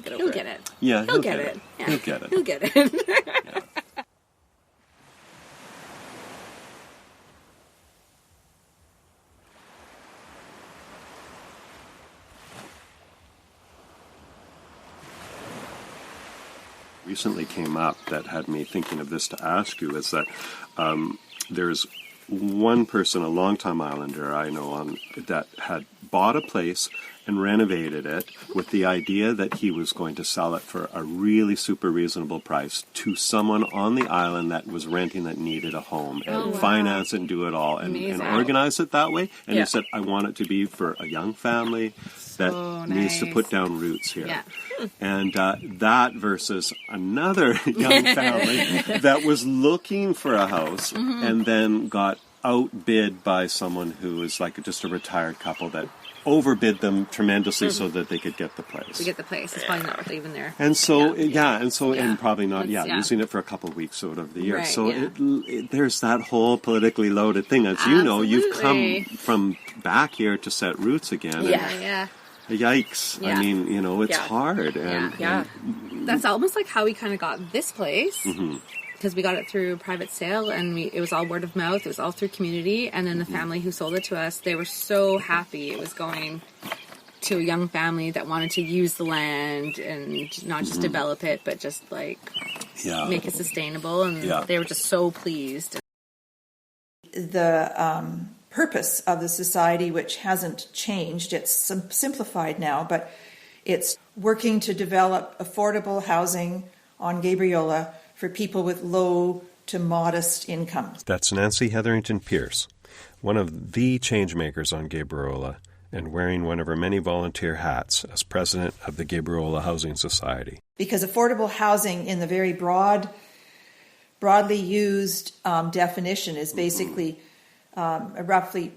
He'll get it. Yeah, He'll get it. Yeah. He'll get it. He'll get it. Recently came up that had me thinking of this to ask you is that there's one person, a longtime islander I know that had bought a place and renovated it with the idea that he was going to sell it for a really super reasonable price to someone on the island that was renting that needed a home and finance it and do it all and organize it that way. And he said, I want it to be for a young family that needs to put down roots here. Yeah. And that versus another young family that was looking for a house and then got outbid by someone who was like just a retired couple that overbid them tremendously so that they could get the place. To get the place. It's probably not even there. And so, and probably not, using it for a couple of weeks out of the year. Right, so there's that whole politically loaded thing. As you know, you've come from back here to set roots again. Yeah. Yikes. Yeah. I mean, it's hard. And That's almost like how we kind of got this place. Because we got it through private sale, and it was all word of mouth. It was all through community. And then the family who sold it to us, they were so happy it was going to a young family that wanted to use the land and not just develop it, but just make it sustainable. And they were just so pleased. The purpose of the society, which hasn't changed, it's simplified now, but it's working to develop affordable housing on Gabriola for people with low to modest incomes. That's Nancy Heatherington-Peirce, one of the changemakers on Gabriola and wearing one of her many volunteer hats as president of the Gabriola Housing Society. Because affordable housing in the very broadly used definition is basically roughly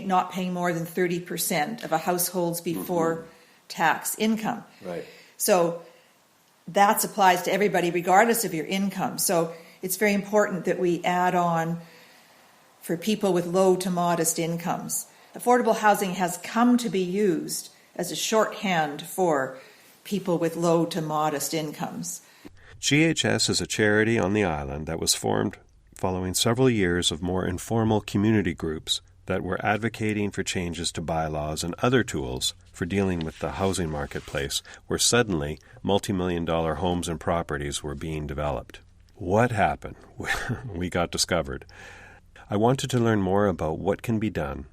not paying more than 30% of a household's before tax income. Right. So that applies to everybody regardless of your income. So it's very important that we add on for people with low to modest incomes. Affordable housing has come to be used as a shorthand for people with low to modest incomes. GHS is a charity on the island that was formed following several years of more informal community groups that were advocating for changes to bylaws and other tools for dealing with the housing marketplace where suddenly multi-million-dollar homes and properties were being developed. What happened? We got discovered. I wanted to learn more about what can be done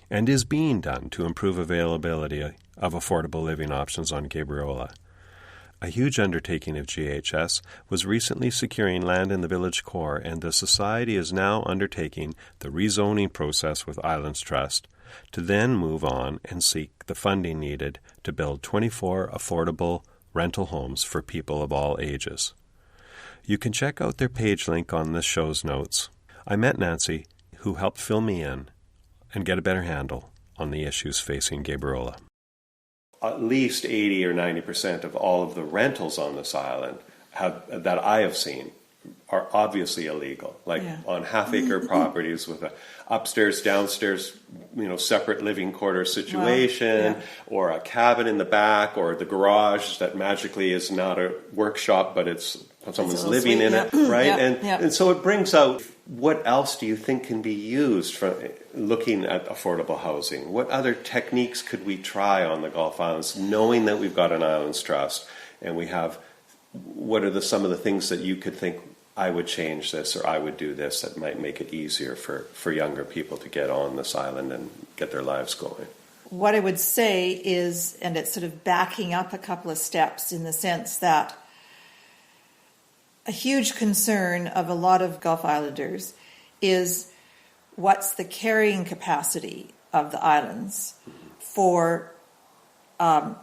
and is being done to improve availability of affordable living options on Gabriola. A huge undertaking of GHS was recently securing land in the village core, and the Society is now undertaking the rezoning process with Islands Trust to then move on and seek the funding needed to build 24 affordable rental homes for people of all ages. You can check out their page link on this show's notes. I met Nancy, who helped fill me in and get a better handle on the issues facing Gabriola. At least 80 or 90% of all of the rentals on this island that I have seen are obviously illegal, like on half-acre properties with a upstairs, downstairs, separate living quarter situation, or a cabin in the back, or the garage that magically is not a workshop, but someone's living in it, right? And so it brings out, what else do you think can be used for looking at affordable housing? What other techniques could we try on the Gulf Islands, knowing that we've got an Islands Trust and we have, what are some of the things that you could think, I would change this or I would do this that might make it easier for younger people to get on this island and get their lives going? What I would say is, and it's sort of backing up a couple of steps in the sense that a huge concern of a lot of Gulf Islanders is what's the carrying capacity of the islands for a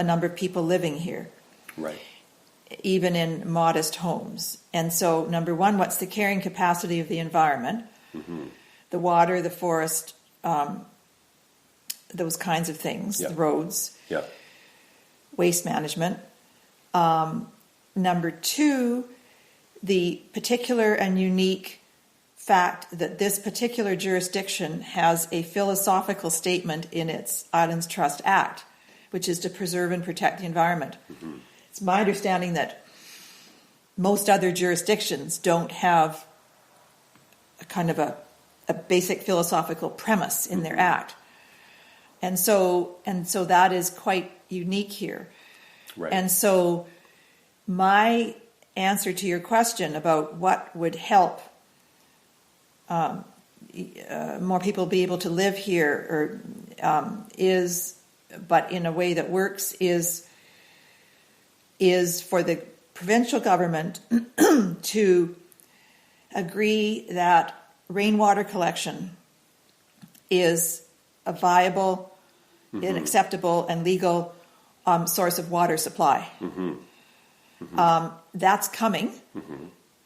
number of people living here. Right. Even in modest homes. And so, number one, what's the carrying capacity of the environment? The water, the forest, those kinds of things, the roads, waste management. Number two, the particular and unique fact that this particular jurisdiction has a philosophical statement in its Islands Trust Act, which is to preserve and protect the environment. It's my understanding that most other jurisdictions don't have a kind of a basic philosophical premise in their act. And so that is quite unique here. Right. And so my answer to your question about what would help more people be able to live here is, but in a way that works, is for the provincial government to agree that rainwater collection is a viable, an acceptable, and legal source of water supply. That's coming.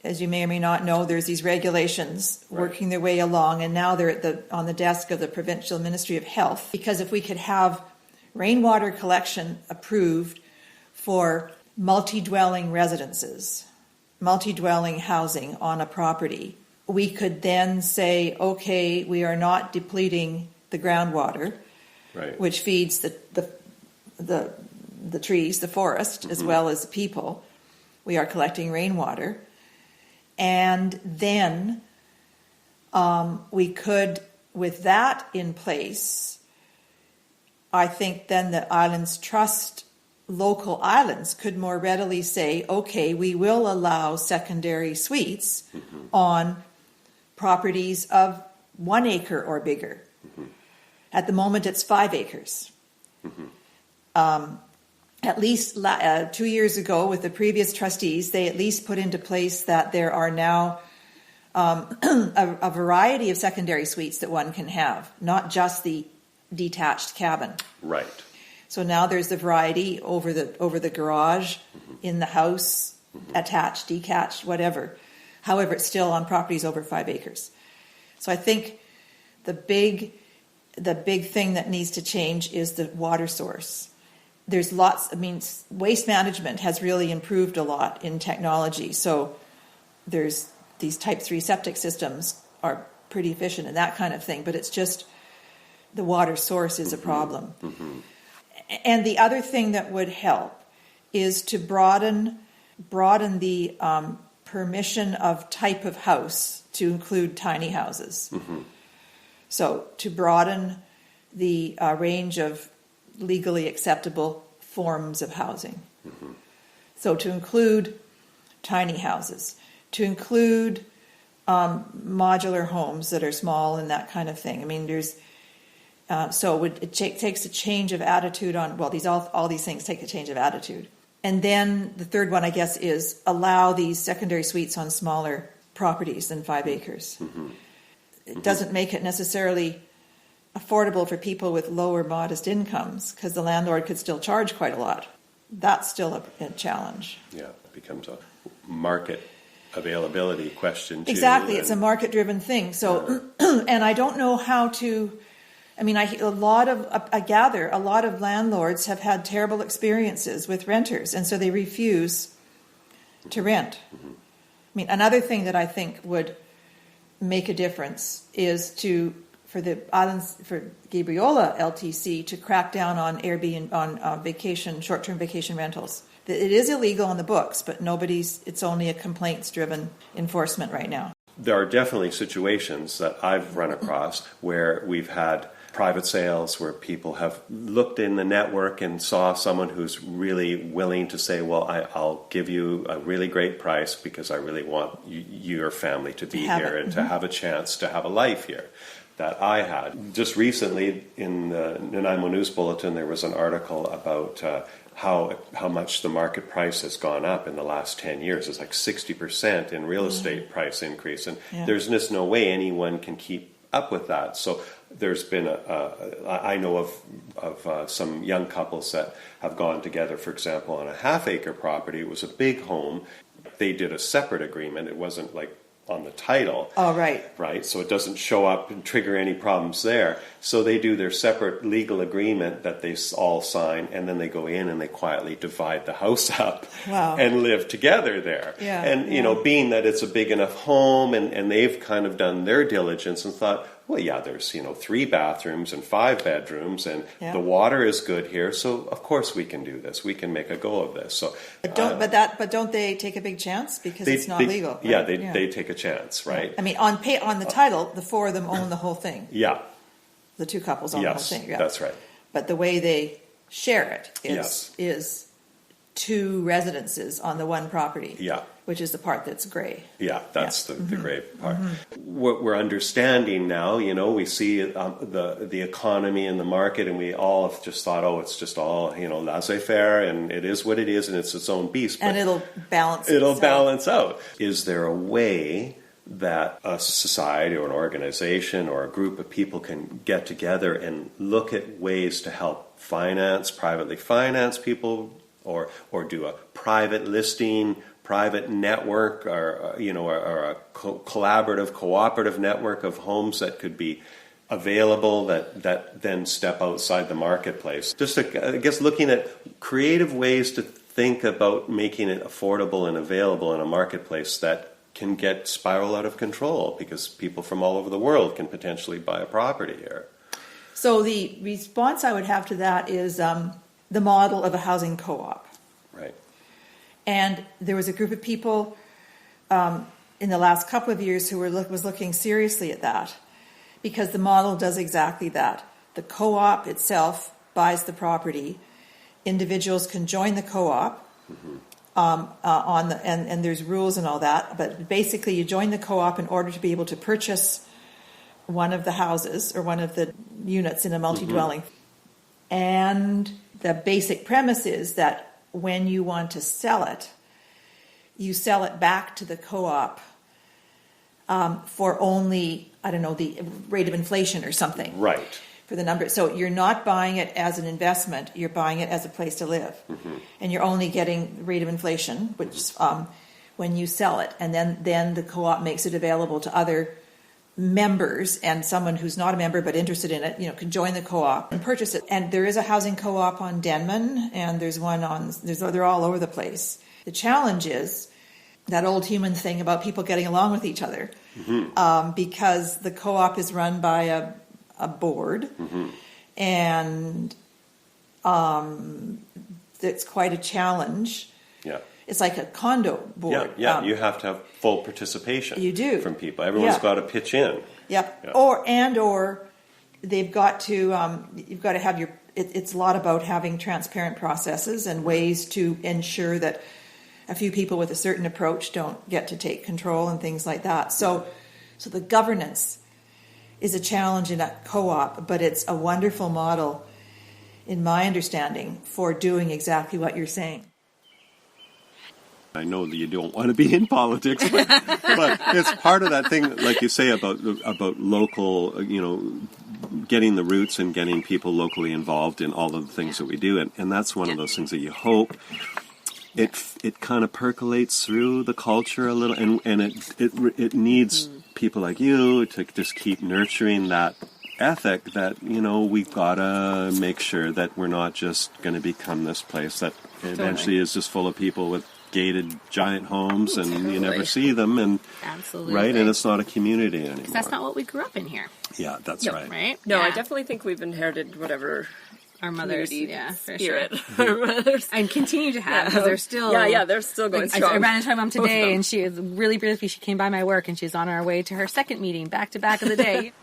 As you may or may not know, there's these regulations working their way along, and now they're on the desk of the Provincial Ministry of Health. Because if we could have rainwater collection approved for multi-dwelling residences, multi-dwelling housing on a property, we could then say, okay, we are not depleting the groundwater, which feeds the trees, the forest, as well as the people. We are collecting rainwater. And then we could, with that in place, I think then the Islands Trust local islands could more readily say, okay, we will allow secondary suites on properties of 1 acre or bigger. At the moment, it's 5 acres. At least 2 years ago, with the previous trustees, they at least put into place that there are now a variety of secondary suites that one can have, not just the detached cabin. Right. So now there's the variety over the garage, in the house, attached, detached, whatever. However, it's still on properties over 5 acres. So I think the big thing that needs to change is the water source. There's waste management has really improved a lot in technology. So there's these type 3 septic systems are pretty efficient and that kind of thing. But it's just the water source is a problem. And the other thing that would help is to broaden the permission of type of house to include tiny houses. So to broaden the range of legally acceptable forms of housing. So to include tiny houses, to include modular homes that are small and that kind of thing. I mean, there's it takes a change of attitude on, well, all these things take a change of attitude. And then the third one, I guess, is allow these secondary suites on smaller properties than 5 acres. It doesn't make it necessarily affordable for people with lower modest incomes because the landlord could still charge quite a lot. That's still a challenge. Yeah, it becomes a market availability question too. Exactly, it's a market-driven thing. So, and I don't know how to. I mean, I gather a lot of landlords have had terrible experiences with renters, and so they refuse to rent. I mean, another thing that I think would make a difference is for Gabriola LTC to crack down on Airbnb, on short-term vacation rentals. It is illegal on the books, but it's only a complaints-driven enforcement right now. There are definitely situations that I've run across where we've had private sales where people have looked in the network and saw someone who's really willing to say, well, I'll give you a really great price because I really want your family to be here and to have a chance to have a life here. That I had. Just recently in the Nanaimo News Bulletin, there was an article about how much the market price has gone up in the last 10 years. It's like 60% in real estate price increase. And there's just no way anyone can keep up with that. So there's been I know of some young couples that have gone together, for example, on a half-acre property. It was a big home. They did a separate agreement. It wasn't like on the title. Oh, right. Right, so it doesn't show up and trigger any problems there. So they do their separate legal agreement that they all sign, and then they go in and they quietly divide the house up and live together there. Yeah, and, you know, being that it's a big enough home and they've kind of done their diligence and thought, well, yeah, there's, 3 bathrooms and 5 bedrooms, and the water is good here, so of course we can do this. We can make a go of this. So, but don't they take a big chance because it's not legal? Right? Yeah, they take a chance, right? I mean, on the title, the 4 of them own the whole thing. Yeah, the 2 couples own the whole thing. Yeah, that's right. But the way they share it is 2 residences on the one property. Yeah. Which is the part that's gray. Yeah, that's the gray part. What we're understanding now, we see the economy and the market, and we all have just thought, it's just all, laissez-faire, and it is what it is, and it's its own beast. And it'll balance balance out. Is there a way that a society or an organization or a group of people can get together and look at ways to help privately finance people, or do a private listing, private network, or a collaborative, cooperative network of homes that could be available that then step outside the marketplace? Just, I guess, looking at creative ways to think about making it affordable and available in a marketplace that can get spiral out of control because people from all over the world can potentially buy a property here. So the response I would have to that is the model of a housing co-op. Right. And there was a group of people in the last couple of years who was looking seriously at that because the model does exactly that. The co-op itself buys the property. Individuals can join the co-op and there's rules and all that. But basically, you join the co-op in order to be able to purchase one of the houses or one of the units in a multi-dwelling. And the basic premise is that when you want to sell it, you sell it back to the co-op for only, the rate of inflation or something. Right. For the number. So you're not buying it as an investment, you're buying it as a place to live. And you're only getting the rate of inflation, which when you sell it. And then the co-op makes it available to other members, and someone who's not a member but interested in it, can join the co-op and purchase it. And there is a housing co-op on Denman, and there's one they're all over the place. The challenge is that old human thing about people getting along with each other, because the co-op is run by a board, and it's quite a challenge. Yeah. It's like a condo board. Yeah, you have to have full participation. You do. From people. Everyone's got to pitch in. Yep. Yeah. Or they've got to, you've got to have it's a lot about having transparent processes and ways to ensure that a few people with a certain approach don't get to take control and things like that. So the governance is a challenge in a co-op, but it's a wonderful model, in my understanding, for doing exactly what you're saying. I know that you don't want to be in politics, but it's part of that thing, like you say, about local, getting the roots and getting people locally involved in all of the things that we do. And that's one of those things that you hope it kind of percolates through the culture a little, and it needs people like you to just keep nurturing that ethic that, we've got to make sure that we're not just going to become this place that eventually is just full of people with gated giant homes and you never see them, and absolutely right, and it's not a community anymore. That's not what we grew up in here. Yeah, that's right. Right? No, I definitely think we've inherited whatever our mothers, spirit, our mothers, and continue to have because they're still, they're still going strong. I ran into my mom today, and she was really briefly. She came by my work, and she's on our way to her second meeting, back to back of the day.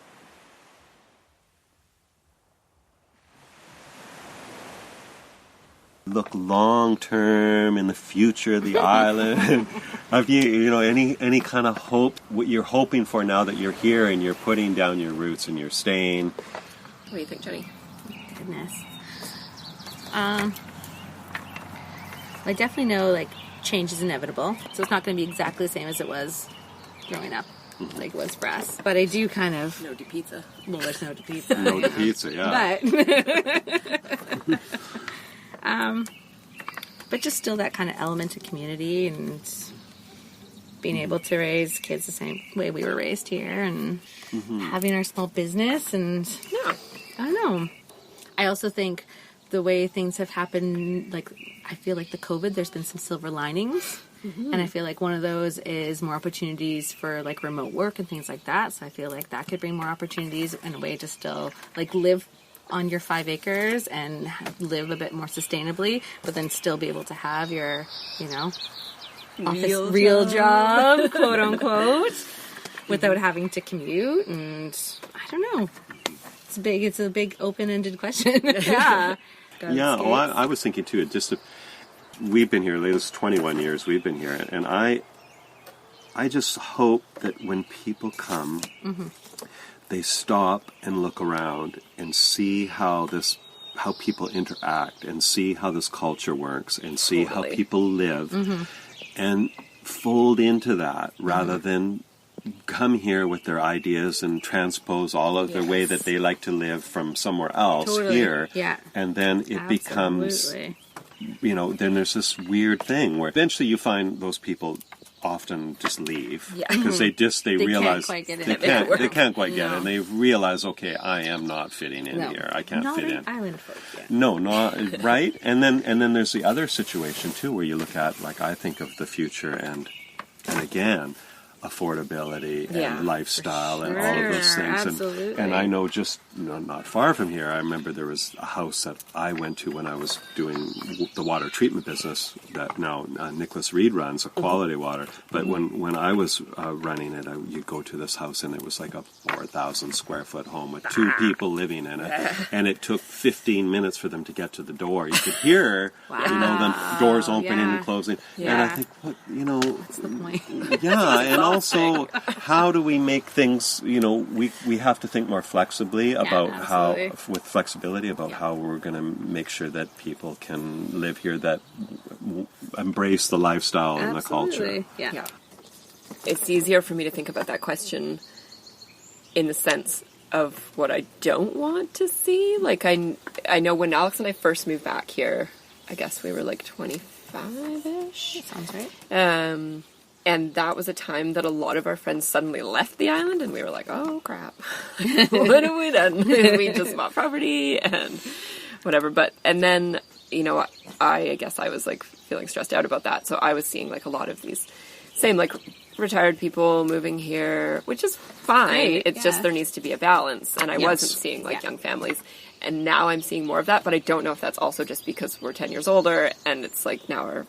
Look long term in the future of the island. Have you any kind of hope? What you're hoping for now that you're here and you're putting down your roots and you're staying? What do you think, Jenny? Goodness. I definitely know change is inevitable, so it's not going to be exactly the same as it was growing up, like it was for us. But I do kind of no de pizza. Well, there's no de pizza. No de pizza, yeah. But just still that kind of element of community and being able to raise kids the same way we were raised here, and having our small business, and I don't know. I also think the way things have happened, I feel like the COVID, there's been some silver linings. And I feel like one of those is more opportunities for remote work and things like that. So I feel like that could bring more opportunities in a way to still live on your 5 acres and live a bit more sustainably, but then still be able to have your, real job, quote unquote, without having to commute. And I don't know. It's a big open-ended question. Yeah. Well, I was thinking too, we've been here, this is 21 years we've been here, and I just hope that when people come, they stop and look around and see how people interact, and see how this culture works, and see how people live, and fold into that rather than come here with their ideas and transpose all of the way that they like to live from somewhere else here. Yeah. And then it becomes, then there's this weird thing where eventually you find those people often just leave because they realize they can't quite get it, and they realize, okay, I am not fitting in here. I can't fit in. Island folk, No, not right. And then there's the other situation too, where you look at, I think of the future and again, affordability and lifestyle and all of those things. Absolutely. And I know just not far from here, I remember there was a house that I went to when I was doing the water treatment business that now Nicholas Reed runs, Quality Water. But when I was running it, you'd go to this house and it was like a 4,000 square foot home with 2 people living in it. And it took 15 minutes for them to get to the door. You could hear, the doors opening and closing. And I think, what's the point? And also, how do we make things, we have to think more flexibly about how we're going to make sure that people can live here that embrace the lifestyle and the culture. Yeah. It's easier for me to think about that question in the sense of what I don't want to see. I know when Alex and I first moved back here, I guess we were 25-ish. Sounds right. And that was a time that a lot of our friends suddenly left the island, and we were like, oh, crap. What have we done? We just bought property and whatever. And then, I guess I was, feeling stressed out about that. So I was seeing, a lot of these same, retired people moving here, which is fine. Great, It's just there needs to be a balance, and I wasn't seeing young families. And now I'm seeing more of that, but I don't know if that's also just because we're 10 years older, and it's like now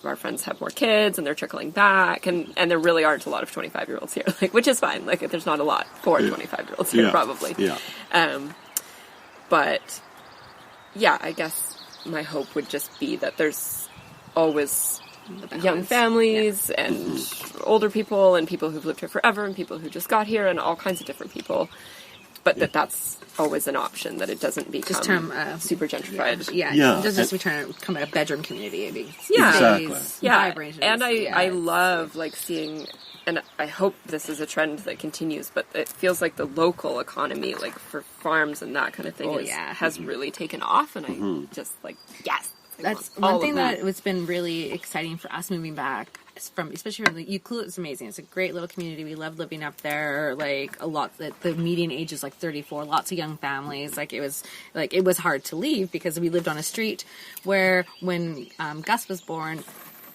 our friends have more kids, and they're trickling back, and there really aren't a lot of 25-year-olds here, which is fine. There's not a lot for 25-year-olds here, probably. Yeah. But, yeah, I guess my hope would just be that there's always young families and older people and people who've lived here forever and people who just got here and all kinds of different people. But that's always an option, that it doesn't become super gentrified. It doesn't just become a bedroom community. Exactly. Vibrant. And I love seeing, and I hope this is a trend that continues, but it feels like the local economy, for farms and that kind of thing, has really taken off, and I just yes. That's one thing that has been really exciting for us moving back especially from the Ucluelet. It's amazing. It's a great little community. We love living up there. A lot. The median age is 34. Lots of young families. It was hard to leave because we lived on a street where when Gus was born,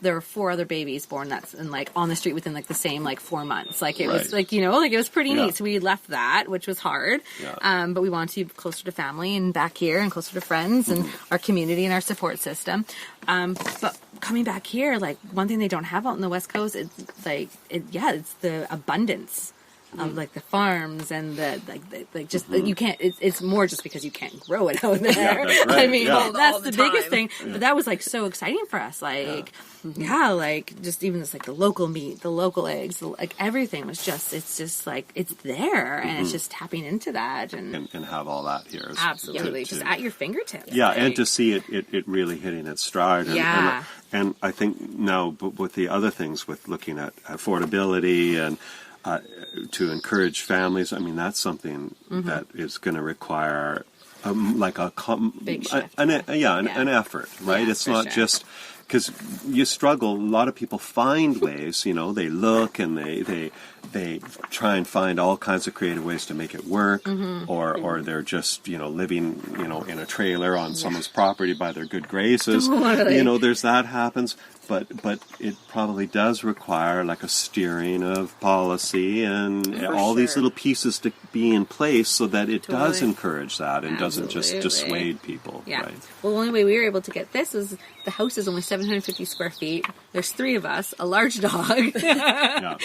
there were 4 other babies born that's in on the street within the same 4 months. It was it was pretty neat. So we left that, which was hard. Yeah. But we wanted to be closer to family and back here and closer to friends and our community and our support system. But coming back here, one thing they don't have out on the West Coast, it's it's the abundance of the farms and you can't. It's more just because you can't grow it out there. Yeah, that's right. I mean, that's the biggest time. thing. Yeah. But that was so exciting for us. Just even this the local meat, the local eggs, everything was just. It's just it's there, and it's just tapping into that and have all that here. Absolutely, just at your fingertips. Yeah, and to see it really hitting its stride. And I think now, with the other things, with looking at affordability and to encourage families, I mean, that's something that is going to require big shift. an effort, right? Yeah, it's not just because you struggle. A lot of people find ways, they look and they try and find all kinds of creative ways to make it work, or they're just living in a trailer on someone's property by their good graces. Totally. There's that happens. But it probably does require a steering of policy and all these little pieces to be in place so that it does encourage that and doesn't just dissuade people. Yeah. Right? Well, the only way we were able to get this was the house is only 750 square feet. There's 3 of us, a large dog, and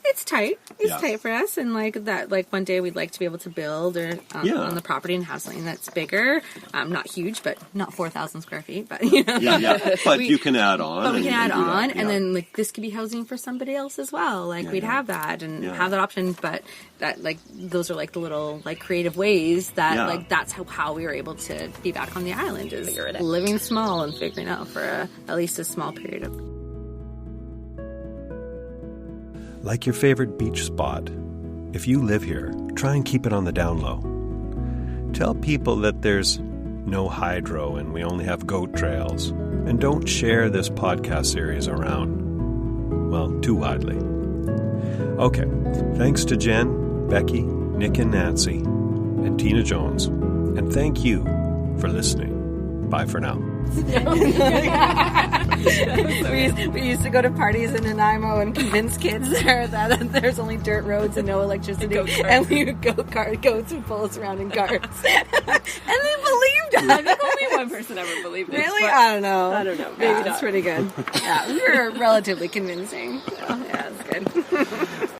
it's tight. It's tight for us, and one day we'd like to be able to build on the property and have something that's bigger, not huge, but not 4,000 square feet, but But you can add on. But we can add on, and then this could be housing for somebody else as well. We'd have that and have that option, but that those are the little creative ways that that's how we were able to be back on the island, is living small and figuring out for at least a small period of. Like your favorite beach spot, if you live here, try and keep it on the down low. Tell people that there's no hydro and we only have goat trails. And don't share this podcast series around, too widely. Okay, thanks to Jen, Becky, Nick and Nancy, and Tina Jones. And thank you for listening. Bye for now. We used to go to parties in Nanaimo and convince kids there that there's only dirt roads and no electricity, and we would goats would pull us around in carts, and they believed us. I think only one person ever believed it. Really? I don't know. Maybe that's pretty good. Yeah, we were relatively convincing. So, yeah, it's good.